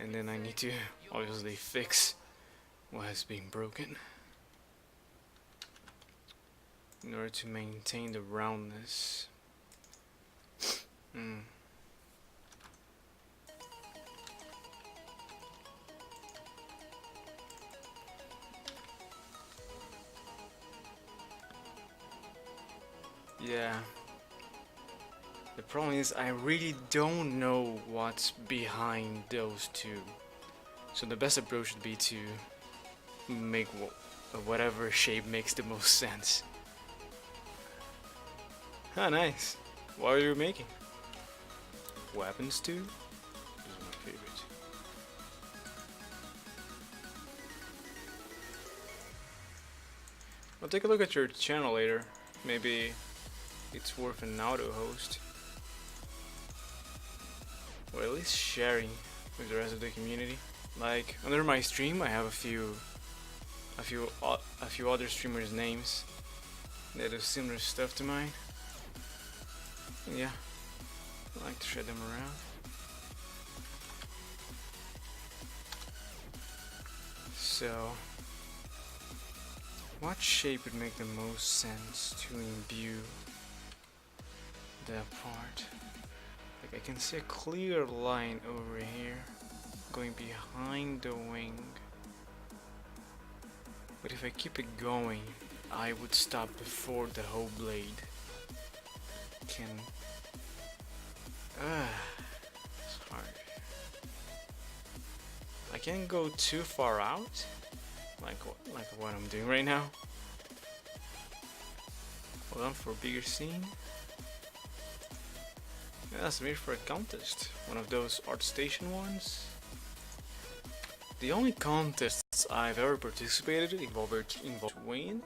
and then I need to obviously fix what has been broken in order to maintain the roundness. Yeah. The problem is I really don't know what's behind those two. So the best approach would be to make whatever shape makes the most sense. Ah, nice. What are you making? Weapons too? This is my favorite. I'll take a look at your channel later. Maybe it's worth an auto host. Or at least sharing with the rest of the community. Like under my stream I have a few other streamers' names that have similar stuff to mine. And yeah, I like to share them around. So, what shape would make the most sense to imbue that part? Like I can see a clear line over here going behind the wing. But if I keep it going, I would stop before the whole blade can... it's hard. I can't go too far out, like what I'm doing right now. Hold on for a bigger scene. Yeah, that's made for a contest, one of those ArtStation ones. The only contests I've ever participated involved win.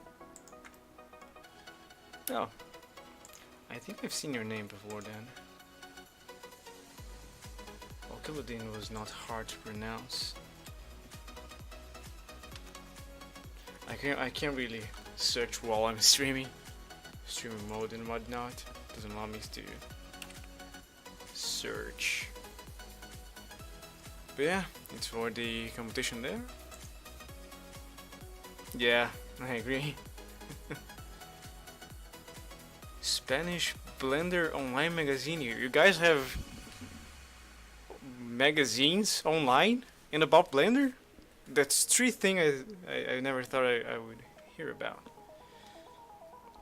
Oh, I think I've seen your name before then. Alkiladin was not hard to pronounce. I can't really search while I'm streaming mode and whatnot. Doesn't allow me to search. But yeah, it's for the competition there. Yeah, I agree. Spanish Blender Online Magazine. You guys have magazines online and about Blender? That's three things I never thought I would hear about.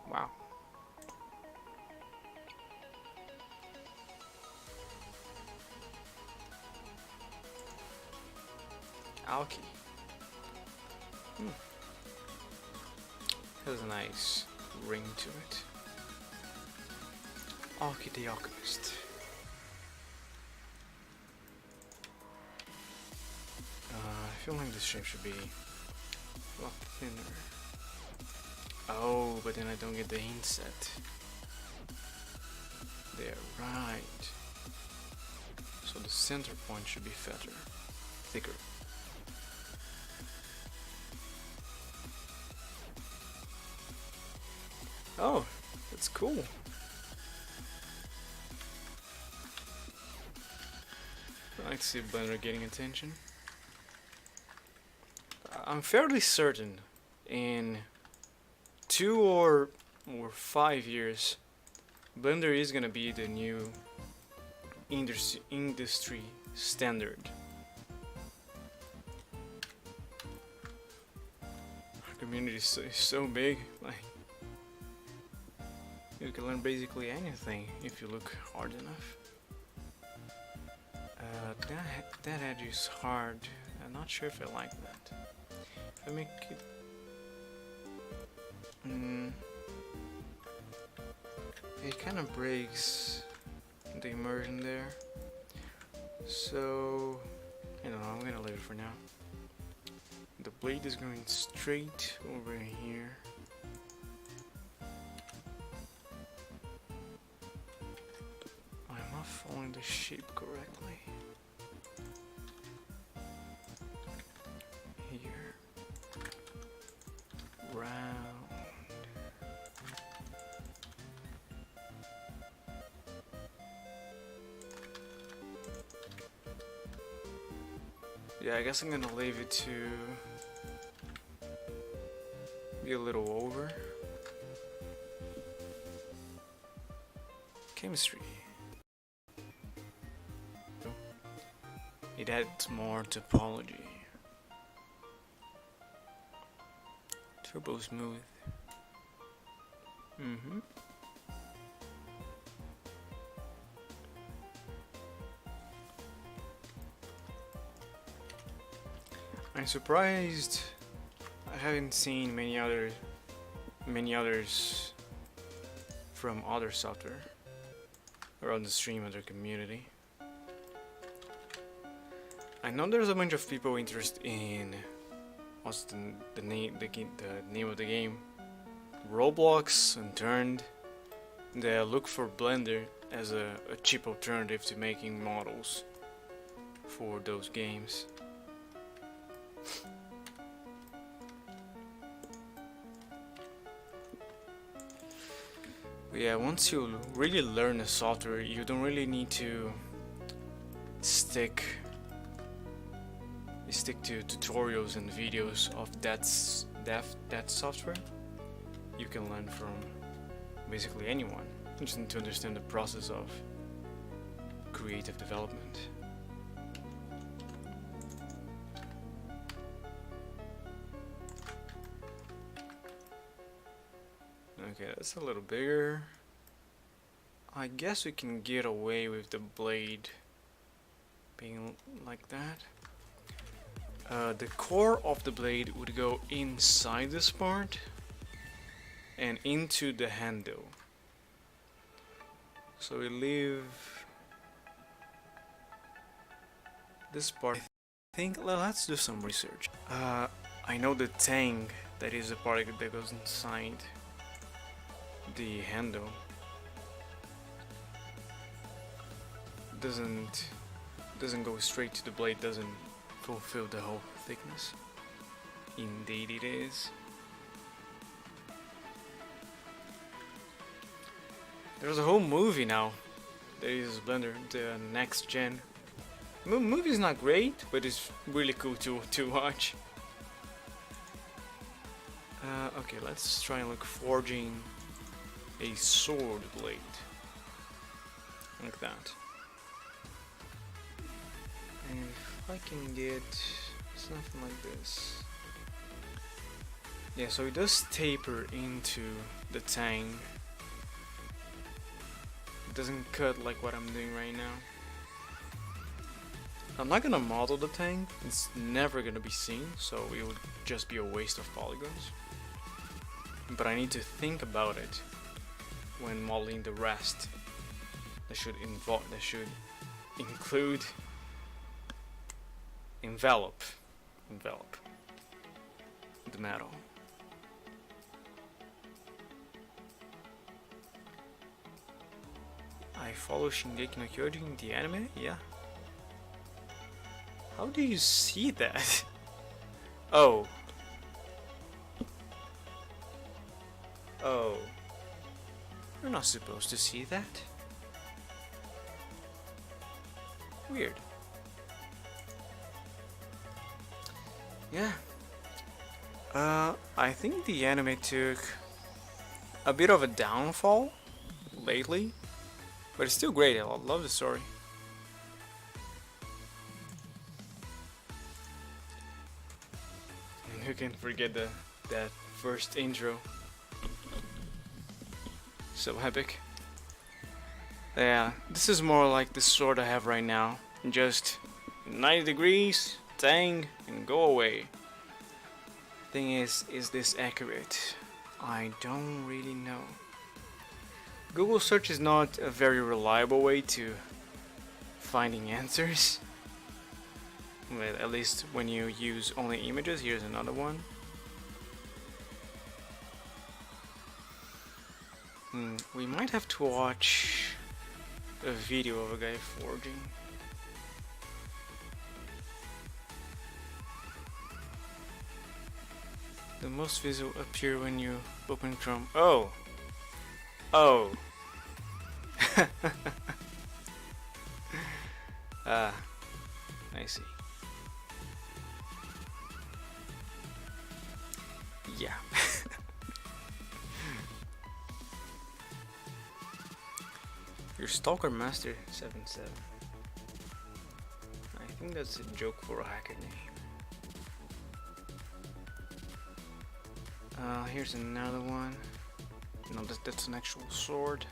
Wow. Alki. Has a nice ring to it. Alki the Alchemist. I feel like this shape should be a lot thinner. Oh, but then I don't get the inset. There, right. So the center point should be fatter, thicker. Oh, that's cool. I like to see Blender getting attention. I'm fairly certain in 2 or 5 years, Blender is gonna be the new industry standard. Our community is so big, like you can learn basically anything if you look hard enough. That edge is hard. I'm not sure if I like that. If I make it... it kind of breaks the immersion there. So... I don't know, I'm gonna leave it for now. The blade is going straight over here. I'm not following the shape correctly. Here. Round. Yeah, I guess I'm gonna leave it to be a little over. Chemistry. It adds more topology. Turbo smooth. I'm surprised I haven't seen many others from other software around the stream of their community. I know there's a bunch of people interested in what's the name of the game, Roblox, and turned they look for Blender as a cheap alternative to making models for those games. But yeah, once you really learn the software, you don't really need to stick to tutorials and videos of that software. You can learn from basically anyone. You just need to understand the process of creative development. Okay, that's a little bigger. I guess we can get away with the blade being like that. The core of the blade would go inside this part and into the handle. So we leave this part. I think let's do some research. I know the tang, that is the part that goes inside the handle, doesn't go straight to the blade, doesn't fulfill the whole thickness. Indeed it is. There's a whole movie now that uses Blender, the next gen. Movie is not great, but it's really cool to watch. Okay, let's try and look forging a sword blade like that. And if I can get something like this. Yeah, so it does taper into the tang. It doesn't cut like what I'm doing right now. I'm not gonna model the tang, it's never gonna be seen, so it would just be a waste of polygons. But I need to think about it when modeling the rest. That should include envelop the metal. I follow Shingeki no Kyojin, the anime? Yeah. How do you see that? Oh. Oh. You're not supposed to see that. Weird. Yeah. I think the anime took a bit of a downfall lately, but it's still great. I love the story. And who can forget that first intro? So epic. Yeah, this is more like the sword I have right now. Just 90 degrees, tang, and go away. Thing is this accurate? I don't really know. Google search is not a very reliable way to finding answers. Well, at least when you use only images. Here's another one. We might have to watch a video of a guy forging. The most visual appear when you open Chrome. Oh! Oh! I see. Yeah. Your Stalker Master 77. I think that's a joke for a hacker name. Here's another one. No, that's an actual sword.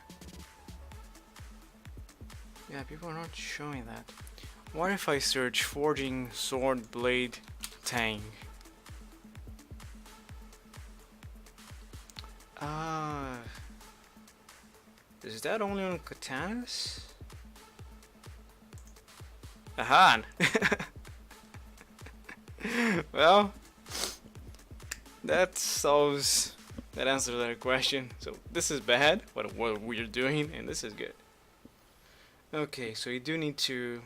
Yeah, people are not showing that. What if I search forging sword blade tang? Is that only on katanas? Aha! Well, that solves that answers that question. So this is bad, what we're doing, and this is good. Okay, so you do need to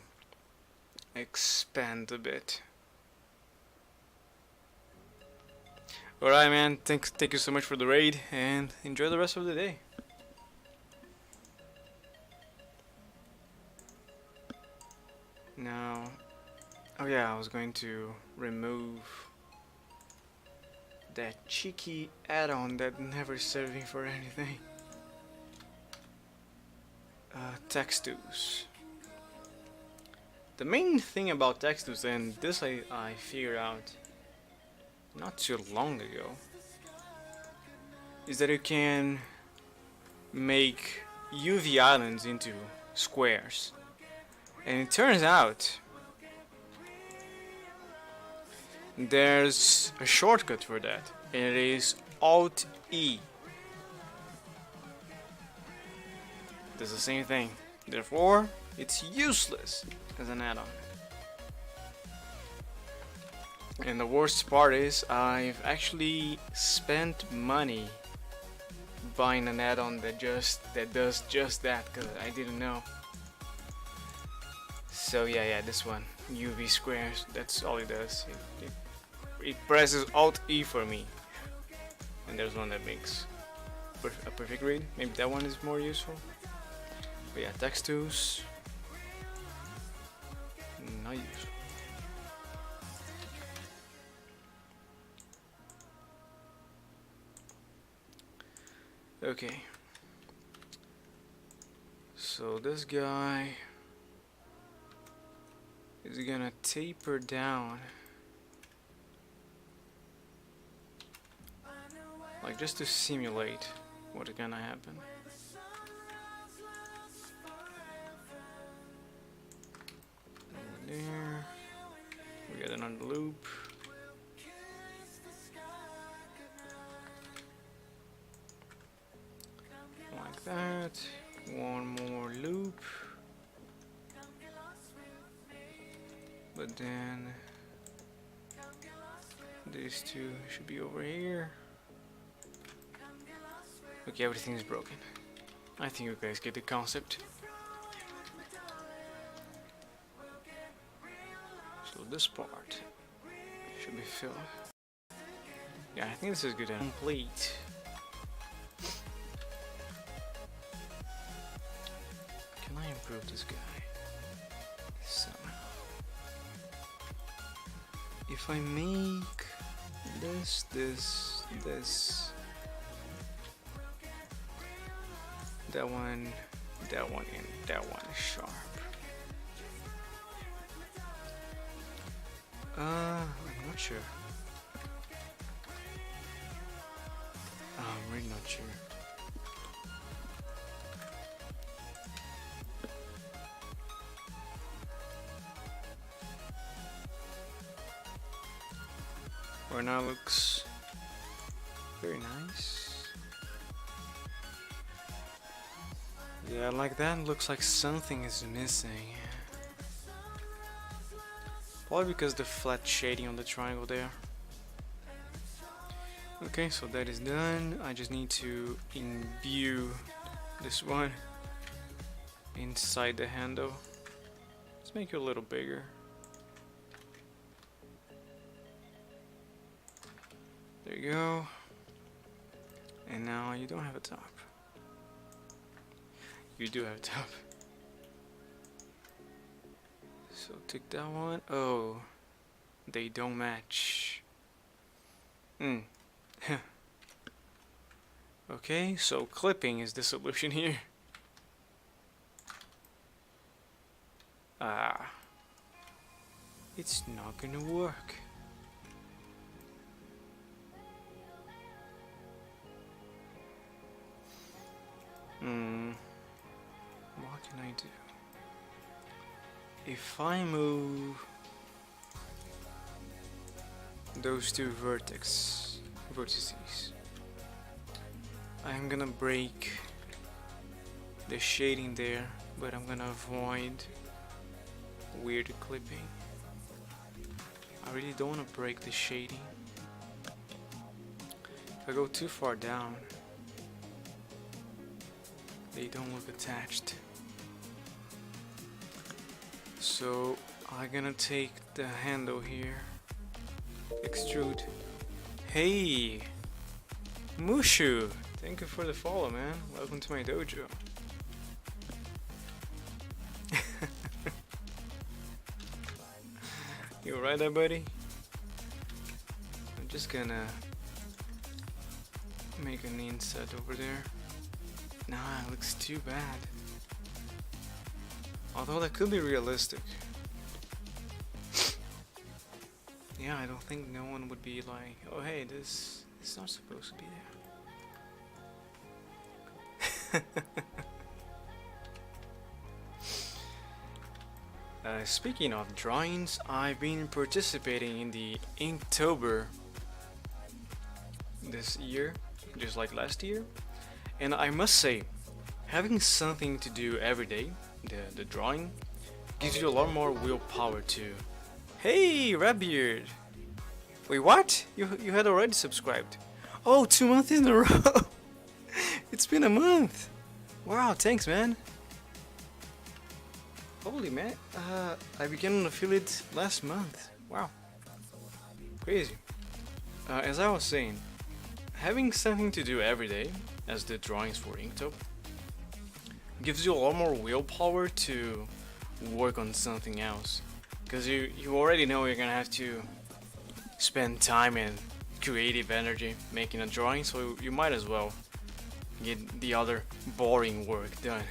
expand a bit. Alright, man, thank you so much for the raid, and enjoy the rest of the day. Now, oh yeah, I was going to remove that cheeky add-on that never served me for anything. Textus. The main thing about Textus, and this I figured out not too long ago, is that you can make UV islands into squares. And it turns out there's a shortcut for that. It is Alt E. Does the same thing. Therefore, it's useless as an add-on. And the worst part is I've actually spent money buying an add-on that does just that, because I didn't know. So yeah, this one, UV squares, that's all it does. It presses Alt E for me. And there's one that makes a perfect read. Maybe that one is more useful. But yeah, Textus, not useful. Okay. So this guy is gonna taper down, like just to simulate what's gonna happen. Over there, we got another loop. Like that. One more loop. But then these two should be over here. Okay, everything is broken. I think you guys get the concept. So this part should be filled. Yeah, I think this is good and complete. Can I improve this guy somehow? If I make this, that one, and that one is sharp. I'm not sure. I'm really not sure. Right now looks very nice. Yeah, like that looks like something is missing. Probably because the flat shading on the triangle there. Okay, so that is done. I just need to imbue this one inside the handle. Let's make it a little bigger. There you go. And now you don't have a top. You do have a top. So take that one. Oh, they don't match. Okay, so clipping is the solution here. Ah, it's not gonna work. What can I do? If I move those two vertices, I'm gonna break the shading there, but I'm gonna avoid weird clipping. I really don't want to break the shading. If I go too far down, they don't look attached. So I'm gonna take the handle here, extrude. Hey, Mushu, thank you for the follow, man. Welcome to my dojo. You alright there, buddy? I'm just gonna make an inset over there. Nah, it looks too bad. Although that could be realistic. Yeah, I don't think no one would be like, oh hey, this is not supposed to be there. Speaking of drawings, I've been participating in the Inktober this year, just like last year, and I must say, having something to do every day, the drawing, gives you a lot more willpower to. Hey, Redbeard! Wait, what? You had already subscribed? Oh, 2 months in a row! It's been a month! Wow, thanks, man! Holy man, I began an affiliate last month. Wow. Crazy. As I was saying, having something to do every day, as the drawings for Inktober, gives you a lot more willpower to work on something else. Because you already know you're gonna have to spend time and creative energy making a drawing, so you might as well get the other boring work done.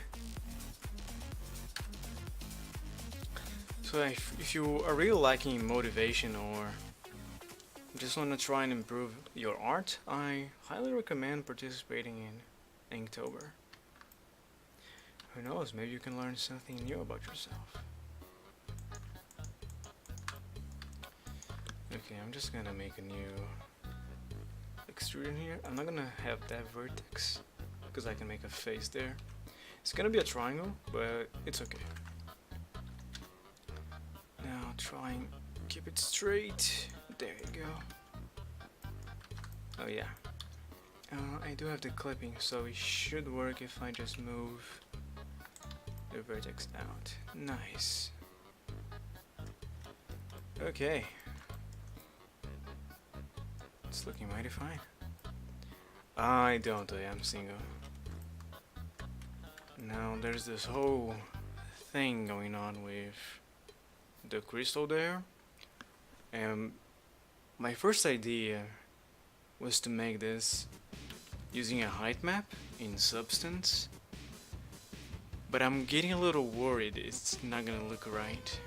So if you are really lacking motivation or just want to try and improve your art, I highly recommend participating in Inktober. Who knows, maybe you can learn something new about yourself. Okay, I'm just gonna make a new extrusion here. I'm not gonna have that vertex because I can make a face there. It's gonna be a triangle, but it's okay. Now try and keep it straight. There you go. Oh yeah. I do have the clipping, so it should work if I just move the vertex out. Nice. Okay. It's looking mighty fine. I am single. Now there's this whole thing going on with the crystal there, and my first idea was to make this using a height map in Substance, but I'm getting a little worried it's not gonna look right.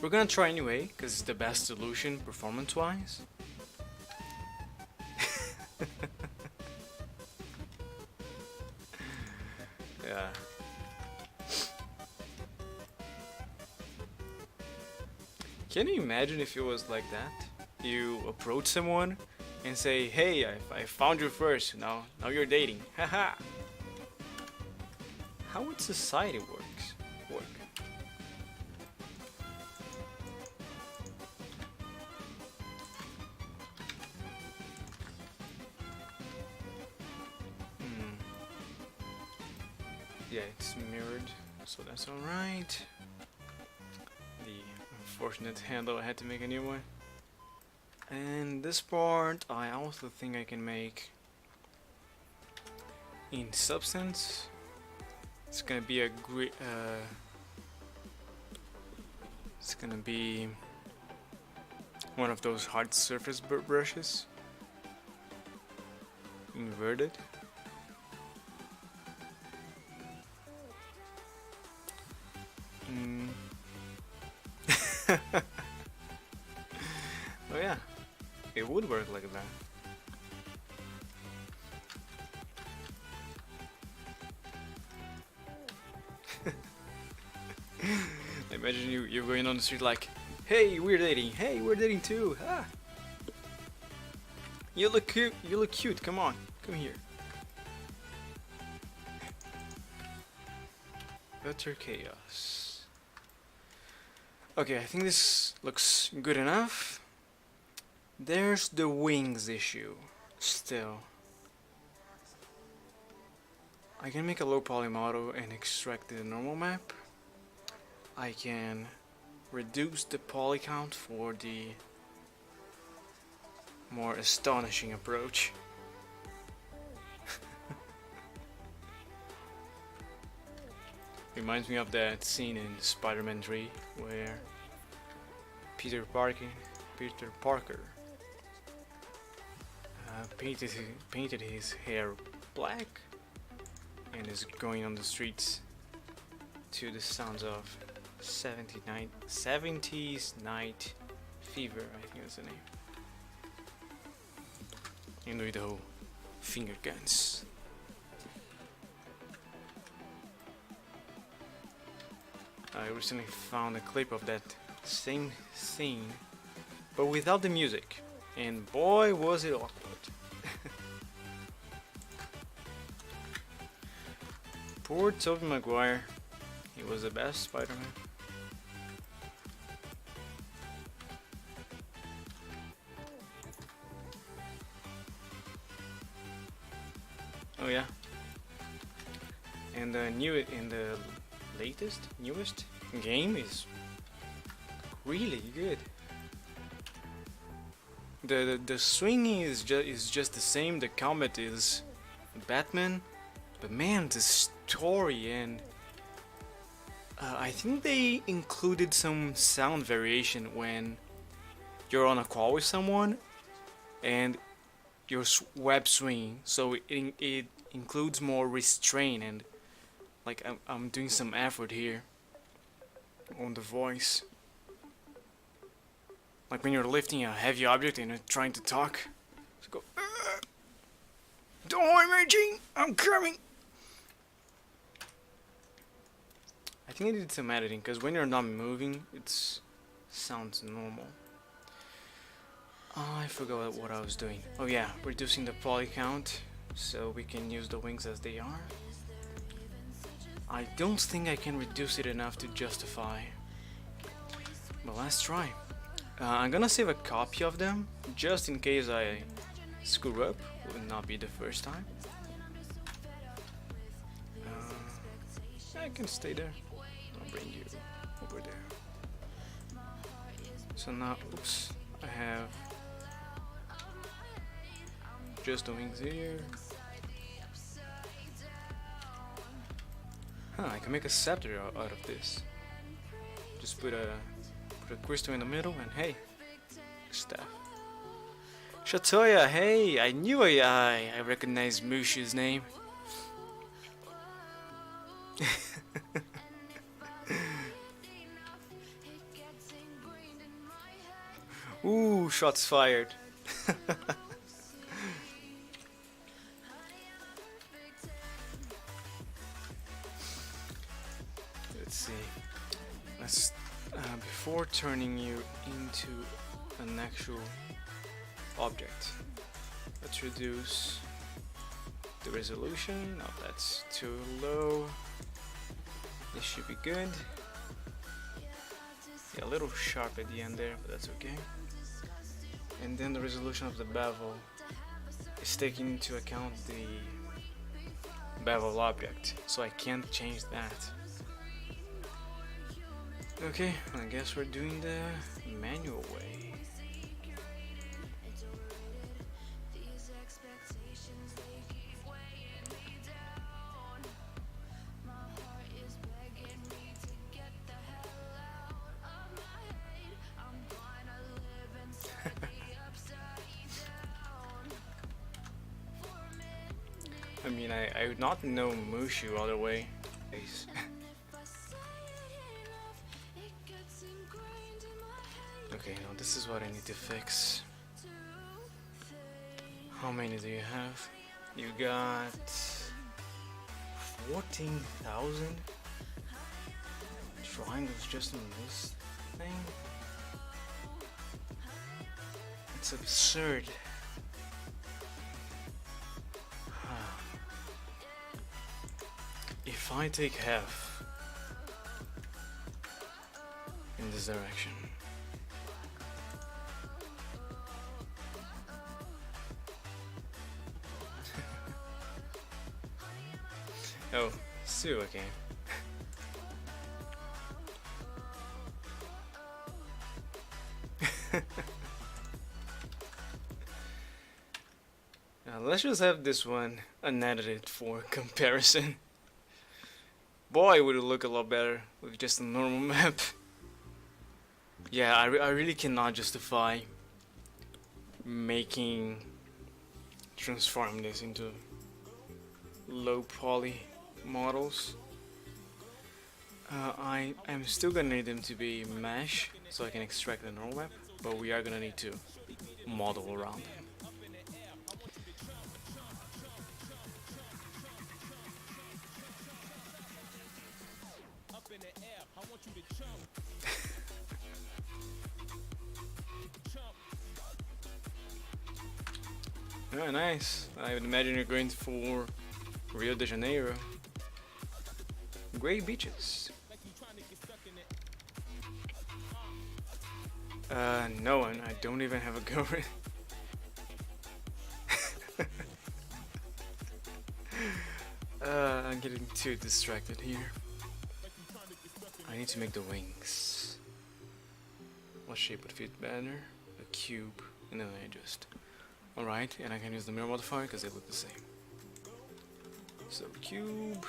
We're gonna try anyway, because it's the best solution performance wise. Yeah. Can you imagine if it was like that? You approach someone and say, hey, I found you first, now you're dating. Haha. How would society work? Yeah, it's mirrored, so that's alright. The unfortunate handle, I had to make a new one. And this part, I also think I can make in Substance. It's gonna be a great, it's gonna be one of those hard surface brushes. inverted. Oh yeah, it would work like that. Imagine you're going on the street like, hey, we're dating. Hey, we're dating too. Ah. You look cute. You look cute. Come on, come here. Utter chaos. Okay, I think this looks good enough. There's the wings issue. Still, I can make a low poly model and extract the normal map. I can reduce the poly count for the more astonishing approach. Reminds me of that scene in Spider-Man 3 where Peter Parker painted his hair black and is going on the streets to the sounds of 70s Night Fever, I think that's the name. And with the whole finger guns. I recently found a clip of that same scene, but without the music, and boy was it awkward. Poor Tobey Maguire, he was the best Spider-Man. Oh yeah, and the newest game is really good. The swinging is just the same. The combat is Batman, but man, the story and I think they included some sound variation when you're on a call with someone and you're web swinging, so it includes more restraint and like I'm doing some effort here on the voice. Like when you're lifting a heavy object and you're trying to talk. So go, don't worry, Mary Jane, I'm coming. I think I did some editing because when you're not moving, it sounds normal. Oh, I forgot what I was doing. Oh yeah, reducing the poly count so we can use the wings as they are. I don't think I can reduce it enough to justify, but let's try. I'm gonna save a copy of them just in case I screw up. It will not be the first time. I can stay there. I'll bring you over there. So now, oops, I have just the wings here. Huh, I can make a scepter out of this. Just put a crystal in the middle and hey, staff. Shatoya, hey, I knew I recognized Mushu's name. Ooh, shots fired. Let's see. Let's before turning you into an actual object, let's reduce the resolution. No, that's too low. This should be good. Yeah, a little sharp at the end there, but that's okay. And then the resolution of the bevel is taking into account the bevel object, so I can't change that. Okay, I guess we're doing the manual way. mean, I would not know Mushu other way. Okay, now this is what I need to fix. How many do you have? You got 14,000 triangles just on this thing? It's absurd. If I take half in this direction, oh, Sue again. Now let's just have this one unedited for comparison. Boy, would it look a lot better with just a normal map. Yeah, I really cannot justify transform this into low poly models. I'm still gonna need them to be mesh so I can extract the normal map, but we are gonna need to model around them. Oh, nice. I would imagine you're going for Rio de Janeiro. Great beaches. No one. I don't even have a girlfriend. I'm getting too distracted here. I need to make the wings. What shape would fit better? A cube, and then I adjust. Alright, and I can use the mirror modifier because they look the same. So cube.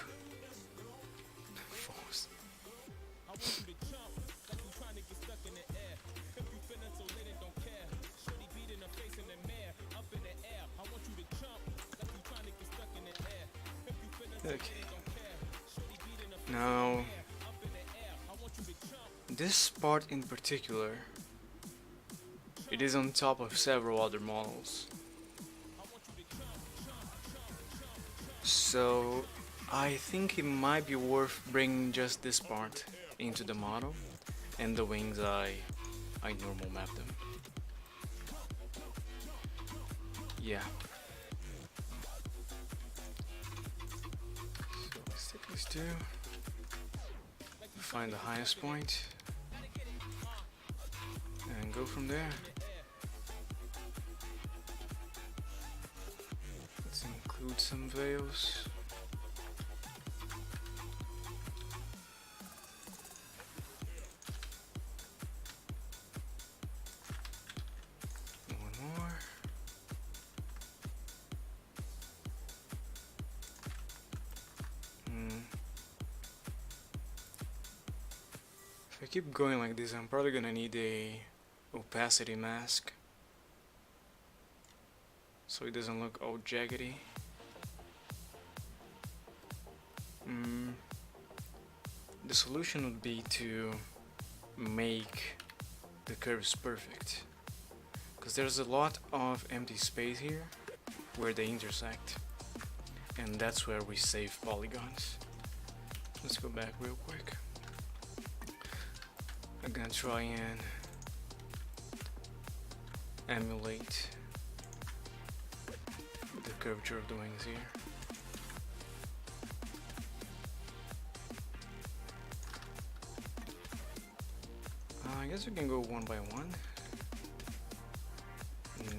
Force. Okay. Now, this part in particular, it is on top of several other models. So I think it might be worth bringing just this part into the model, and the wings I normal map them. Yeah. So let's take these two, find the highest point, and go from there. Let's include some veils. One more. If I keep going like this, I'm probably gonna need a opacity mask so it doesn't look all jaggedy. The solution would be to make the curves perfect, because there's a lot of empty space here where they intersect, and that's where we save polygons. Let's go back real quick. I'm gonna try and emulate the curvature of the wings here. I guess we can go one by one.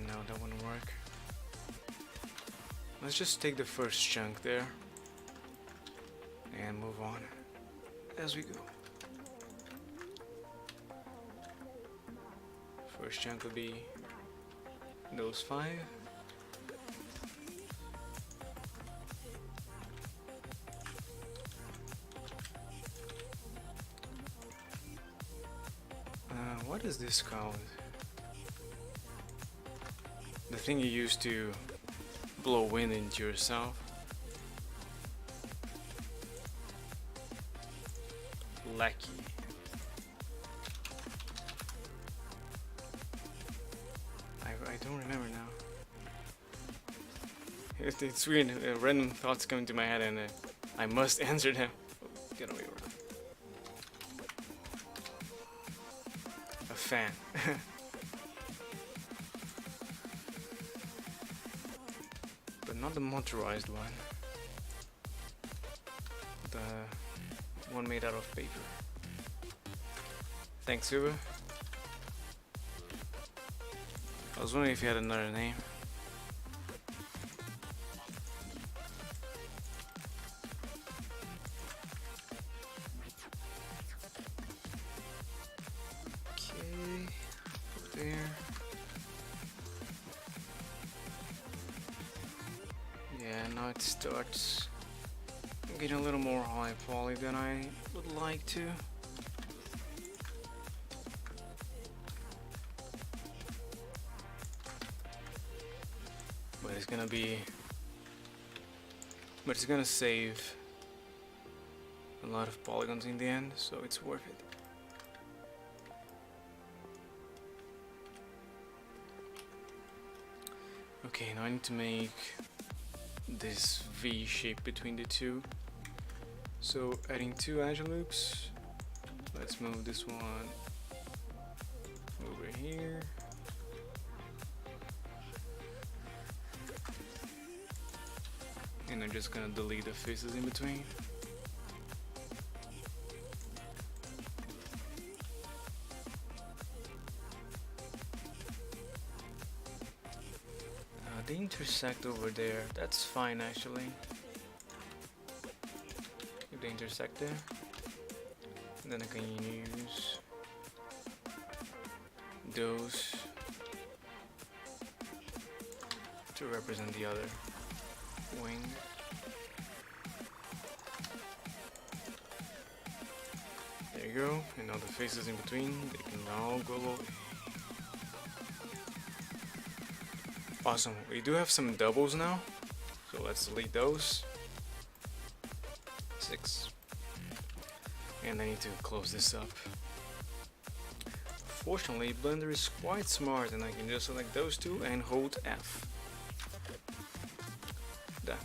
No, that wouldn't work. Let's just take the first chunk there and move on as we go. First chunk will be those 5. What is this called? The thing you use to blow wind into yourself. Lackey. I don't remember now. It's weird. Random thoughts come into my head, and I must answer them. Oh, get away from. A fan. But not the motorized one. The one made out of paper. Thanks, Uber. I was wondering if you had another name. Okay, there. Yeah, now it starts getting a little more high poly than I would like to. But it's gonna save a lot of polygons in the end, so it's worth it. Okay, now I need to make this V shape between the two. So adding 2 agile loops. Let's move this one over here. And I'm just gonna delete the faces in between. They intersect over there. That's fine actually. If they intersect there, and then I can use those to represent the other wing. There you go. And now the faces in between, they can all go away. Awesome. We do have some doubles now, so let's delete those. 6. And I need to close this up. Fortunately, Blender is quite smart, and I can just select those two and hold F. Done.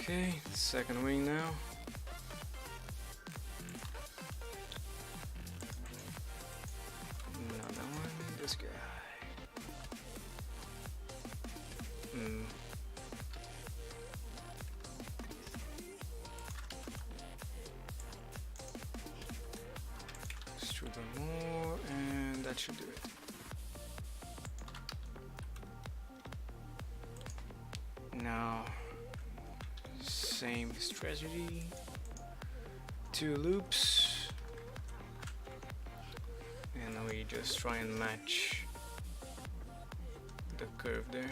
Okay, second wing now. Not that one, this guy. Let's do them more, and that should do it. Now, same strategy. 2 loops, and we just try and match the curve there.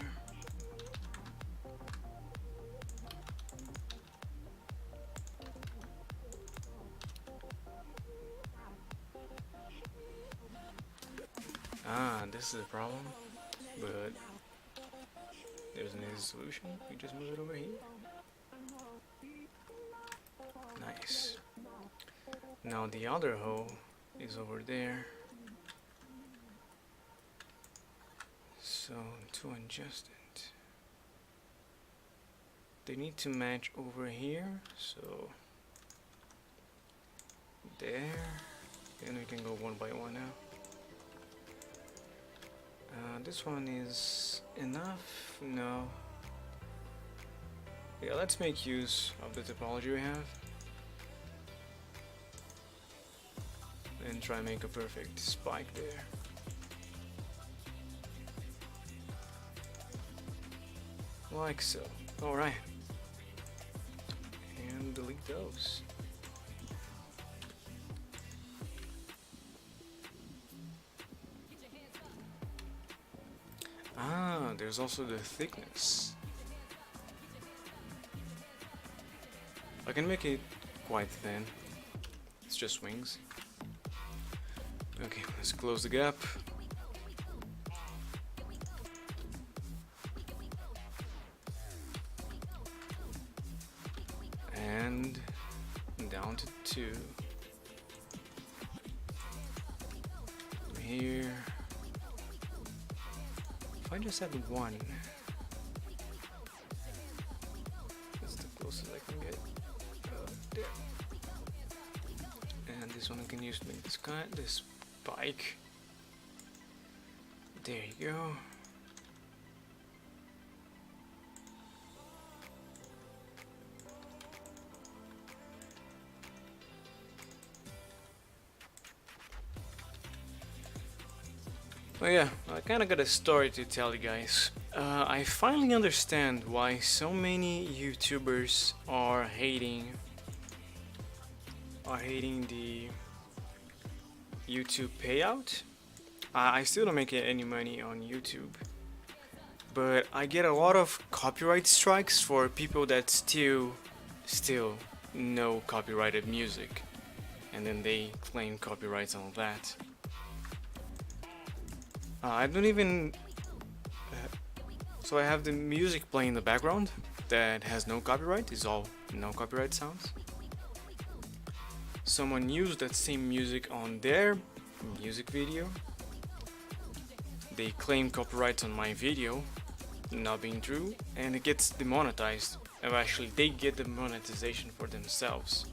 This is a problem, but there's an easy solution. We just move it over here. Nice. Now the other hole is over there. So to adjust it, they need to match over here. So there, and we can go one by one now. This one is enough? No. Yeah, let's make use of the topology we have and try and make a perfect spike there. Like so. Alright. And delete those. There's also the thickness. I can make it quite thin. It's just wings. Okay, let's close the gap. wanted to. Here. If I just had one, that's the closest I can get. There. And this one I can use to make this bike. There you go. Oh yeah, I kinda got a story to tell you guys. I finally understand why so many YouTubers are hating the YouTube payout. I still don't make any money on YouTube, but I get a lot of copyright strikes for people that still know copyrighted music, and then they claim copyrights on that. I don't even so I have the music playing in the background that has no copyright. It's all no copyright sounds. Someone used that same music on their music video. They claim copyrights on my video, not being true, and it gets demonetized. And actually, they get the monetization for themselves.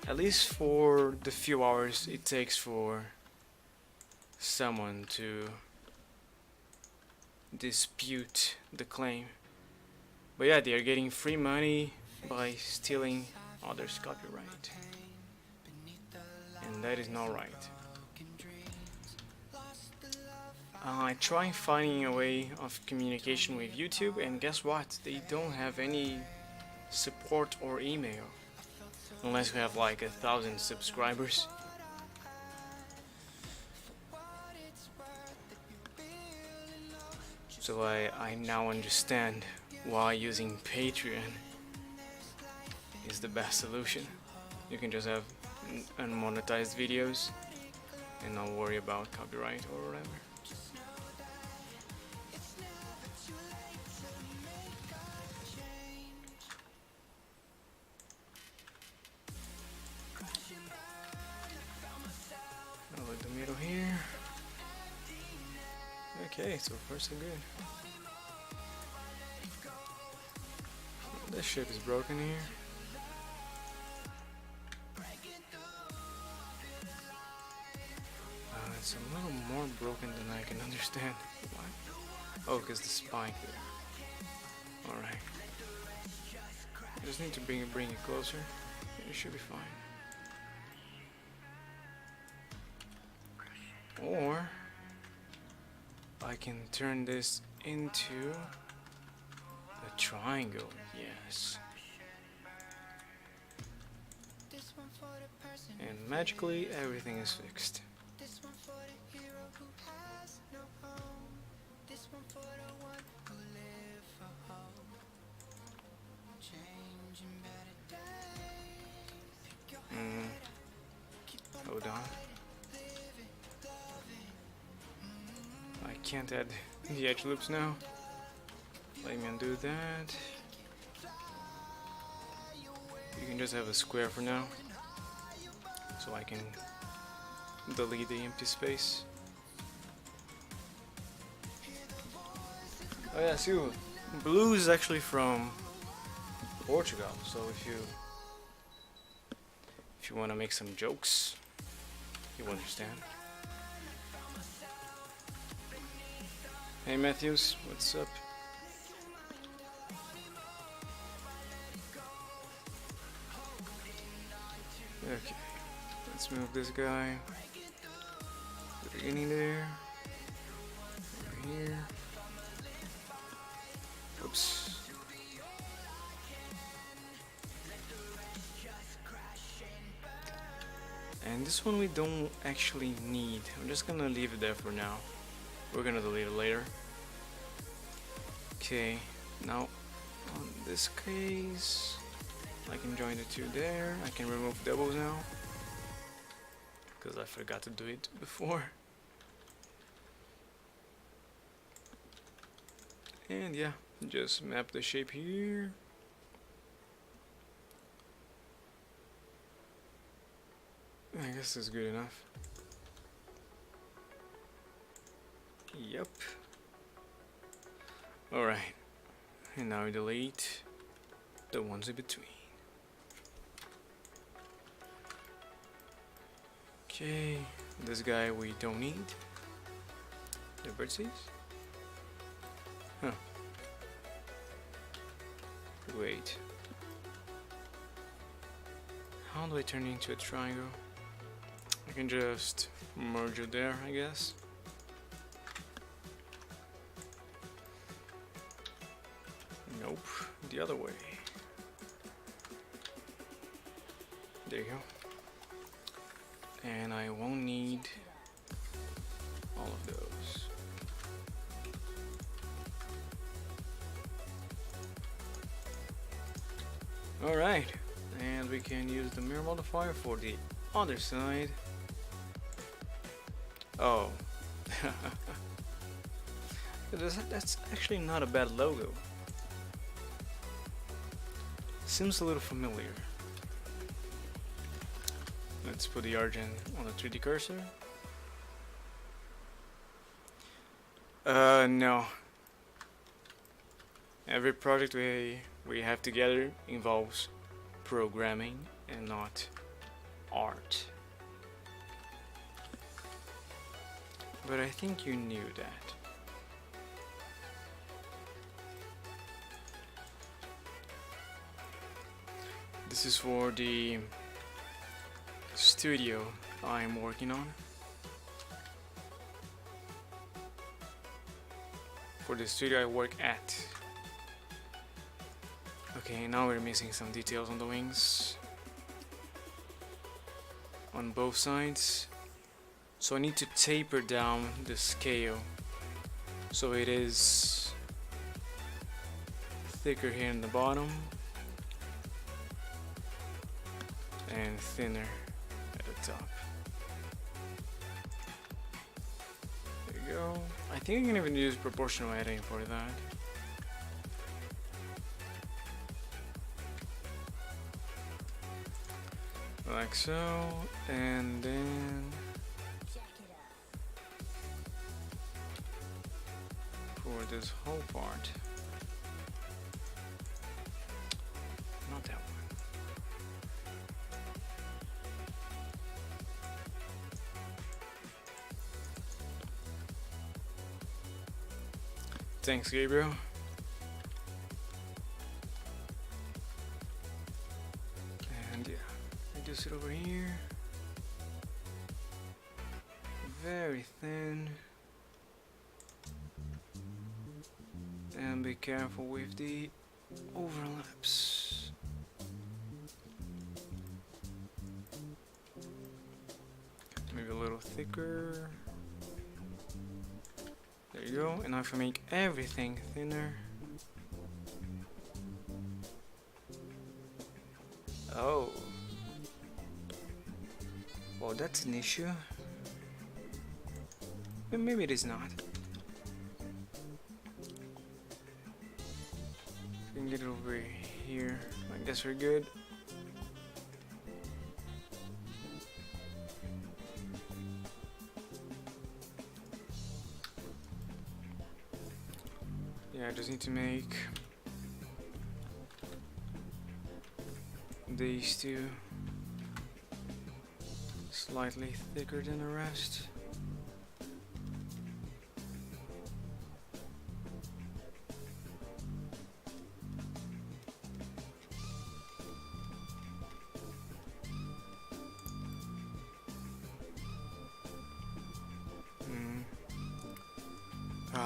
At least for the few hours it takes for someone to dispute the claim. But yeah, they are getting free money by stealing others' copyright, and that is not right. I tried finding a way of communication with YouTube, and guess what? They don't have any support or email, unless we have like 1,000 subscribers. So I now understand why using Patreon is the best solution. You can just have unmonetized videos and not worry about copyright or whatever. I'll let the middle here. Okay, so far so good. This ship is broken here. It's a little more broken than I can understand. Why? Oh, because the spike there. Alright. I just need to bring it closer. It should be fine. Or I can turn this into a triangle. Yes. And magically everything is fixed. Hold on. I can't add the edge loops now. Let me undo that. You can just have a square for now, so I can delete the empty space. Oh yeah, see, blue is actually from Portugal, so if you want to make some jokes, you understand. Hey Matthews, what's up? Okay, let's move this guy to the beginning there, over here. Oops. And this one we don't actually need. I'm just gonna leave it there for now. We're gonna delete it later. Okay, now on this case, I can join the two there. I can remove doubles now, because I forgot to do it before. And yeah, just map the shape here. I guess it's good enough. Yep. Alright. And now we delete the ones in between. Okay, this guy we don't need. The birdseeds? Huh. Wait. How do I turn it into a triangle? I can just merge it there, I guess. Nope, the other way. There you go. And I won't need all of those. Alright, and we can use the mirror modifier for the other side. Oh. That's actually not a bad logo. Seems a little familiar. Let's put the origin on the 3D cursor. No. Every project we have together involves programming and not art. But I think you knew that. This is for the studio I'm working on. For the studio I work at. Okay, now we're missing some details on the wings. On both sides. So I need to taper down the scale so it is thicker here in the bottom and thinner at the top. There you go. I think I can even use proportional editing for that. Like so, and then for this whole part, not that one. Thanks, Gabriel. And yeah, reduce it over here. Very thin. And be careful with the overlaps. Maybe a little thicker. There you go. And now if I make everything thinner. Oh. Well, that's an issue. But maybe it is not. We can get it over here. I guess we're good. Yeah, I just need to make these two slightly thicker than the rest.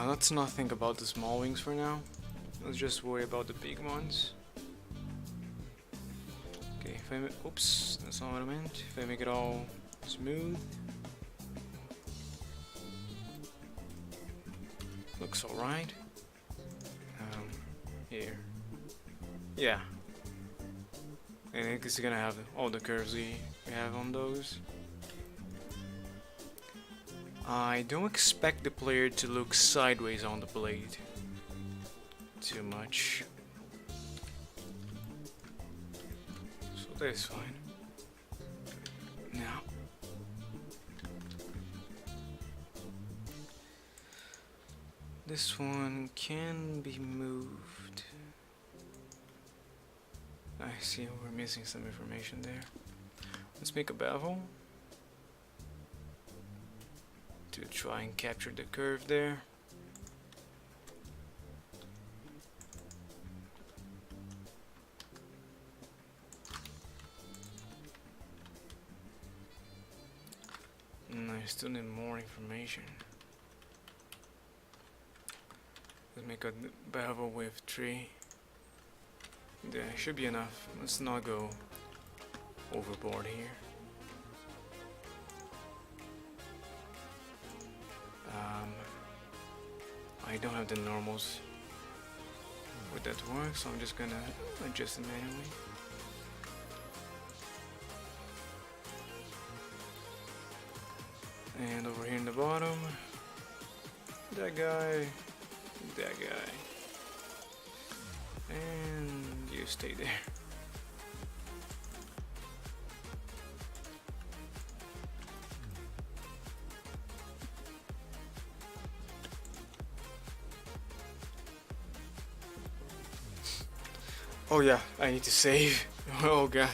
Let's not think about the small wings for now. Let's just worry about the big ones. Okay, if I oops, that's not what I meant. If I make it all smooth, looks alright. Here, yeah, and it's gonna have all the curves we have on those. I don't expect the player to look sideways on the blade too much, so that's fine. Now This one can be moved. I see we're missing some information there. Let's make a bevel to try and capture the curve there. I still need more information. Let's make a bevel with 3. There should be enough. Let's not go overboard here. I don't have the normals with that to work, so I'm just gonna adjust it manually. And over here in the bottom, that guy, and you stay there. Oh yeah, I need to save. Oh god.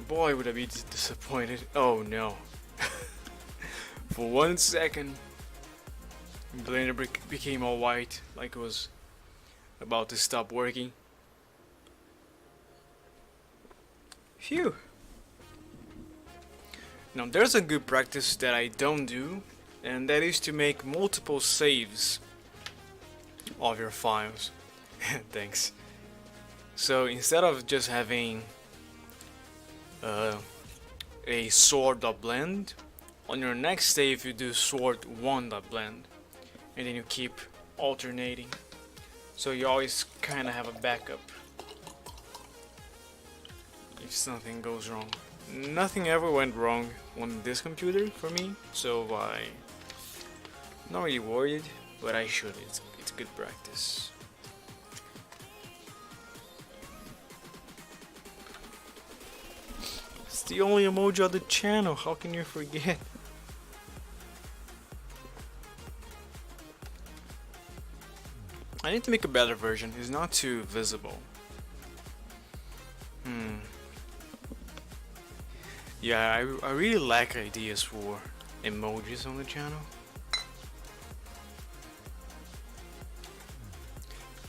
Boy, would I be disappointed. Oh no. For 1 second, Blender became all white, like it was about to stop working. Phew. Now there's a good practice that I don't do, and that is to make multiple saves of your files. Thanks. So instead of just having a sword.blend, on your next save you do sword1.blend, and then you keep alternating, so you always kind of have a backup if something goes wrong. Nothing ever went wrong on this computer for me, so I'm not really worried, but I should. It's good practice. It's the only emoji on the channel, how can you forget? I need to make a better version, it's not too visible. Yeah, I really lack ideas for emojis on the channel.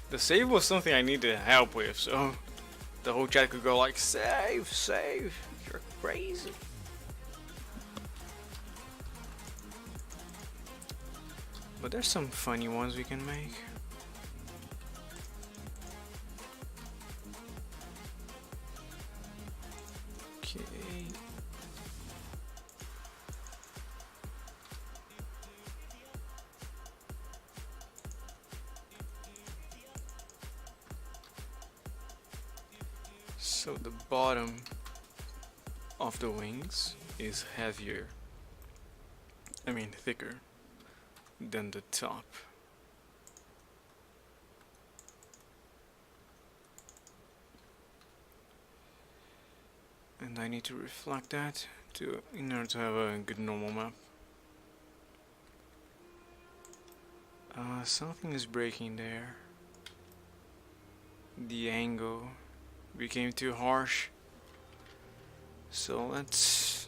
The save was something I needed help with, so the whole chat could go like, save, you're crazy. But there's some funny ones we can make. Okay. So the bottom of the wings is heavier, thicker than the top. And I need to reflect that in order to have a good normal map. Something is breaking there. The angle became too harsh, so let's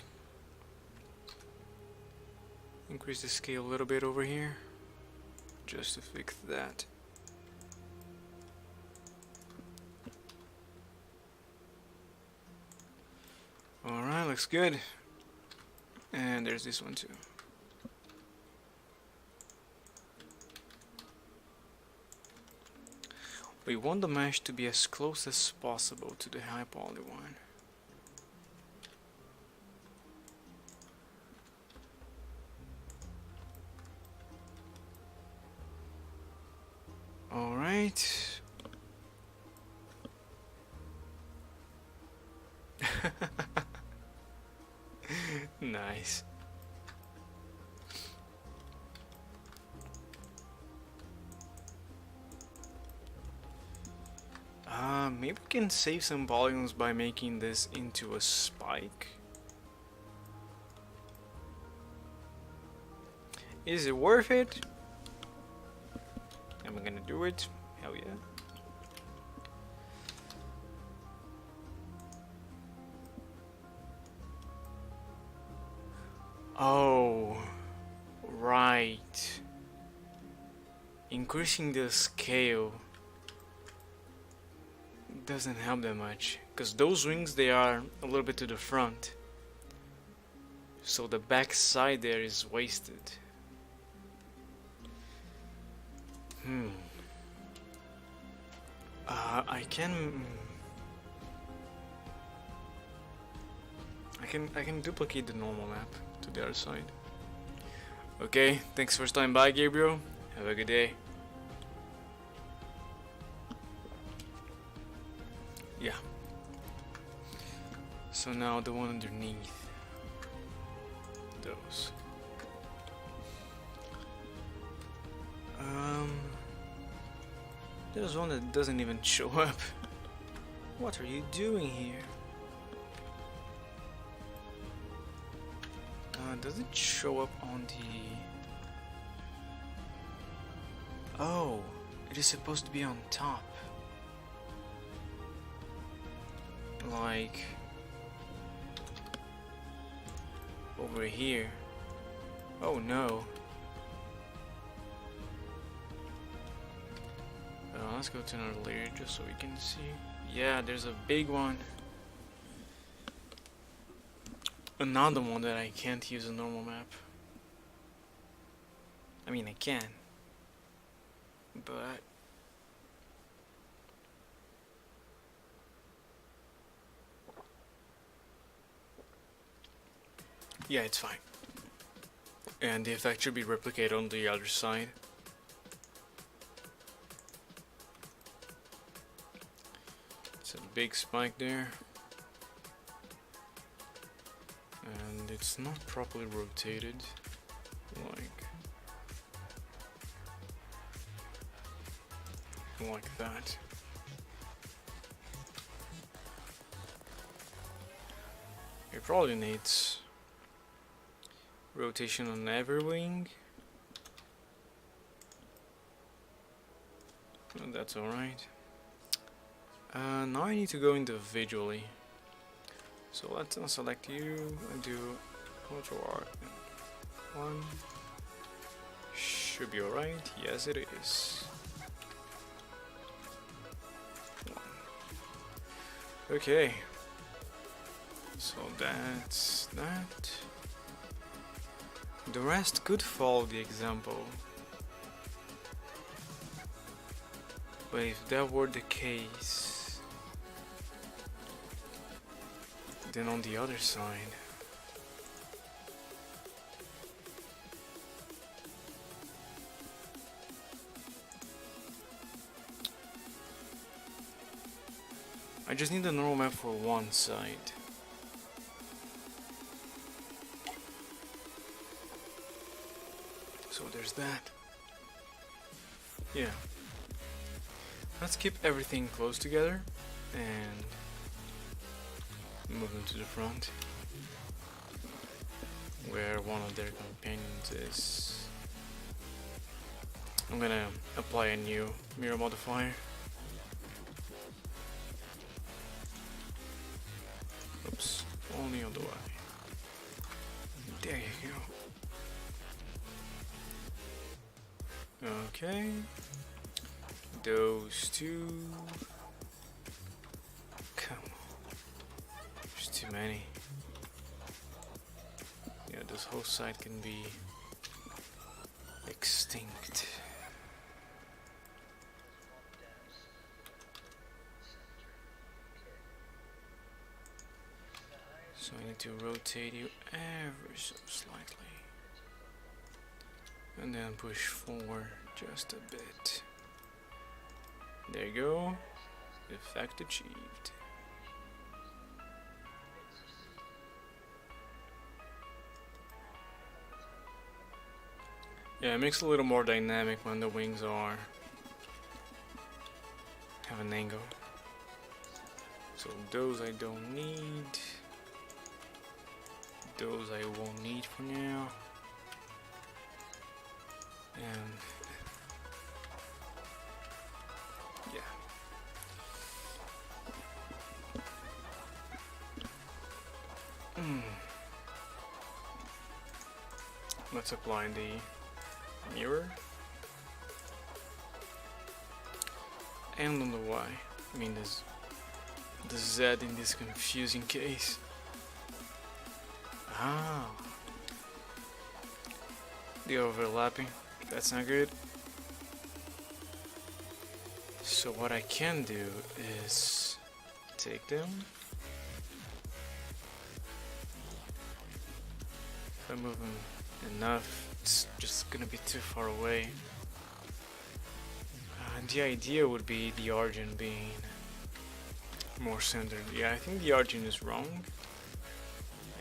increase the scale a little bit over here just to fix that. Alright, looks good. And there's this one too. We want the mesh to be as close as possible to the high poly one. Alright. Nice. Maybe we can save some volumes by making this into a spike. Is it worth it? Am I gonna do it? Hell yeah. Oh, right. Increasing the scale doesn't help that much, because those wings, they are a little bit to the front, so the back side there is wasted. I can duplicate the normal map to the other side. Okay, thanks for stopping by, Gabriel. Have a good day. Yeah. So now the one underneath those. There's one that doesn't even show up. What are you doing here? Does it show up on the... Oh, it is supposed to be on top. Like... over here. Oh no. Let's go to another layer just so we can see. Yeah, there's a big one. Another one that I can't use a normal map. I mean, I can, but yeah, it's fine. And the effect should be replicated on the other side. It's a big spike there. And it's not properly rotated, like that. It probably needs rotation on every wing. And that's alright. Now I need to go individually. So let's unselect you and do Ctrl R. One should be alright. Yes, it is. Okay. So that's that. The rest could follow the example. But if that were the case, then on the other side, I just need a normal map for one side. So there's that. Yeah. Let's keep everything close together and move them to the front, where one of their companions is. I'm gonna apply a new mirror modifier. Oops, only on the way. There you go. Okay. Those two. Come on. There's too many. Yeah, this whole side can be extinct. So I need to rotate you ever so slightly. And then push forward just a bit. There you go. Effect achieved. Yeah, it makes it a little more dynamic when the wings are have an angle. So those I don't need. Those I won't need for now. And yeah. Let's apply the mirror. I don't know why. I mean, there's the Z in this confusing case. Ah, the overlapping. That's not good. So what I can do is take them. If I move them enough, it's just gonna be too far away. The idea would be the origin being more centered. Yeah, I think the origin is wrong.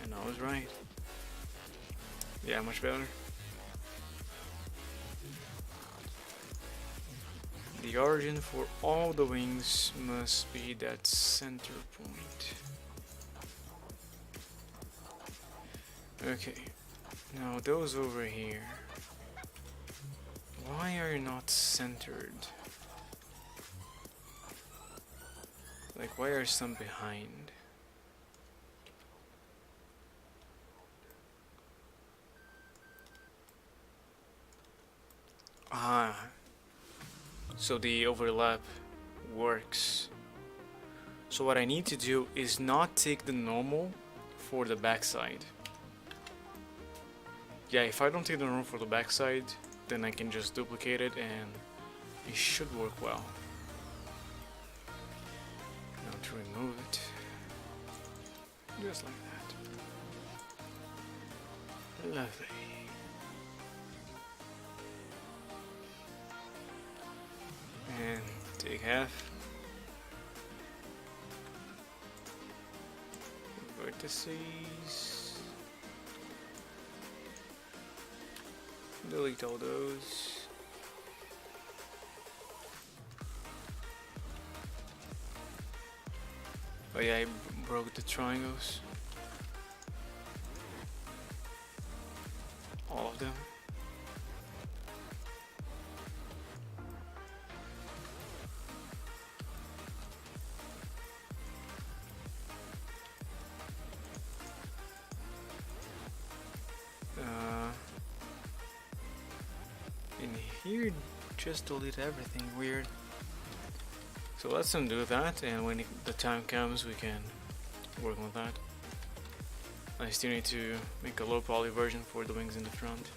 And I was right. Yeah, much better. The origin for all the wings must be that center point. Okay, now those over here. Why are you not centered? Like, why are some behind? Ah, so the overlap works. So what I need to do is not take the normal for the backside. Yeah, if I don't take the normal for the backside, then I can just duplicate it and it should work well. Now to remove it, just like that. Lovely. And take half. Vertices. Delete all those. Oh yeah, I broke the triangles. All of them. In here, just delete everything. Weird. So let's undo that, and when the time comes, we can work on that. I still need to make a low poly version for the wings in the front.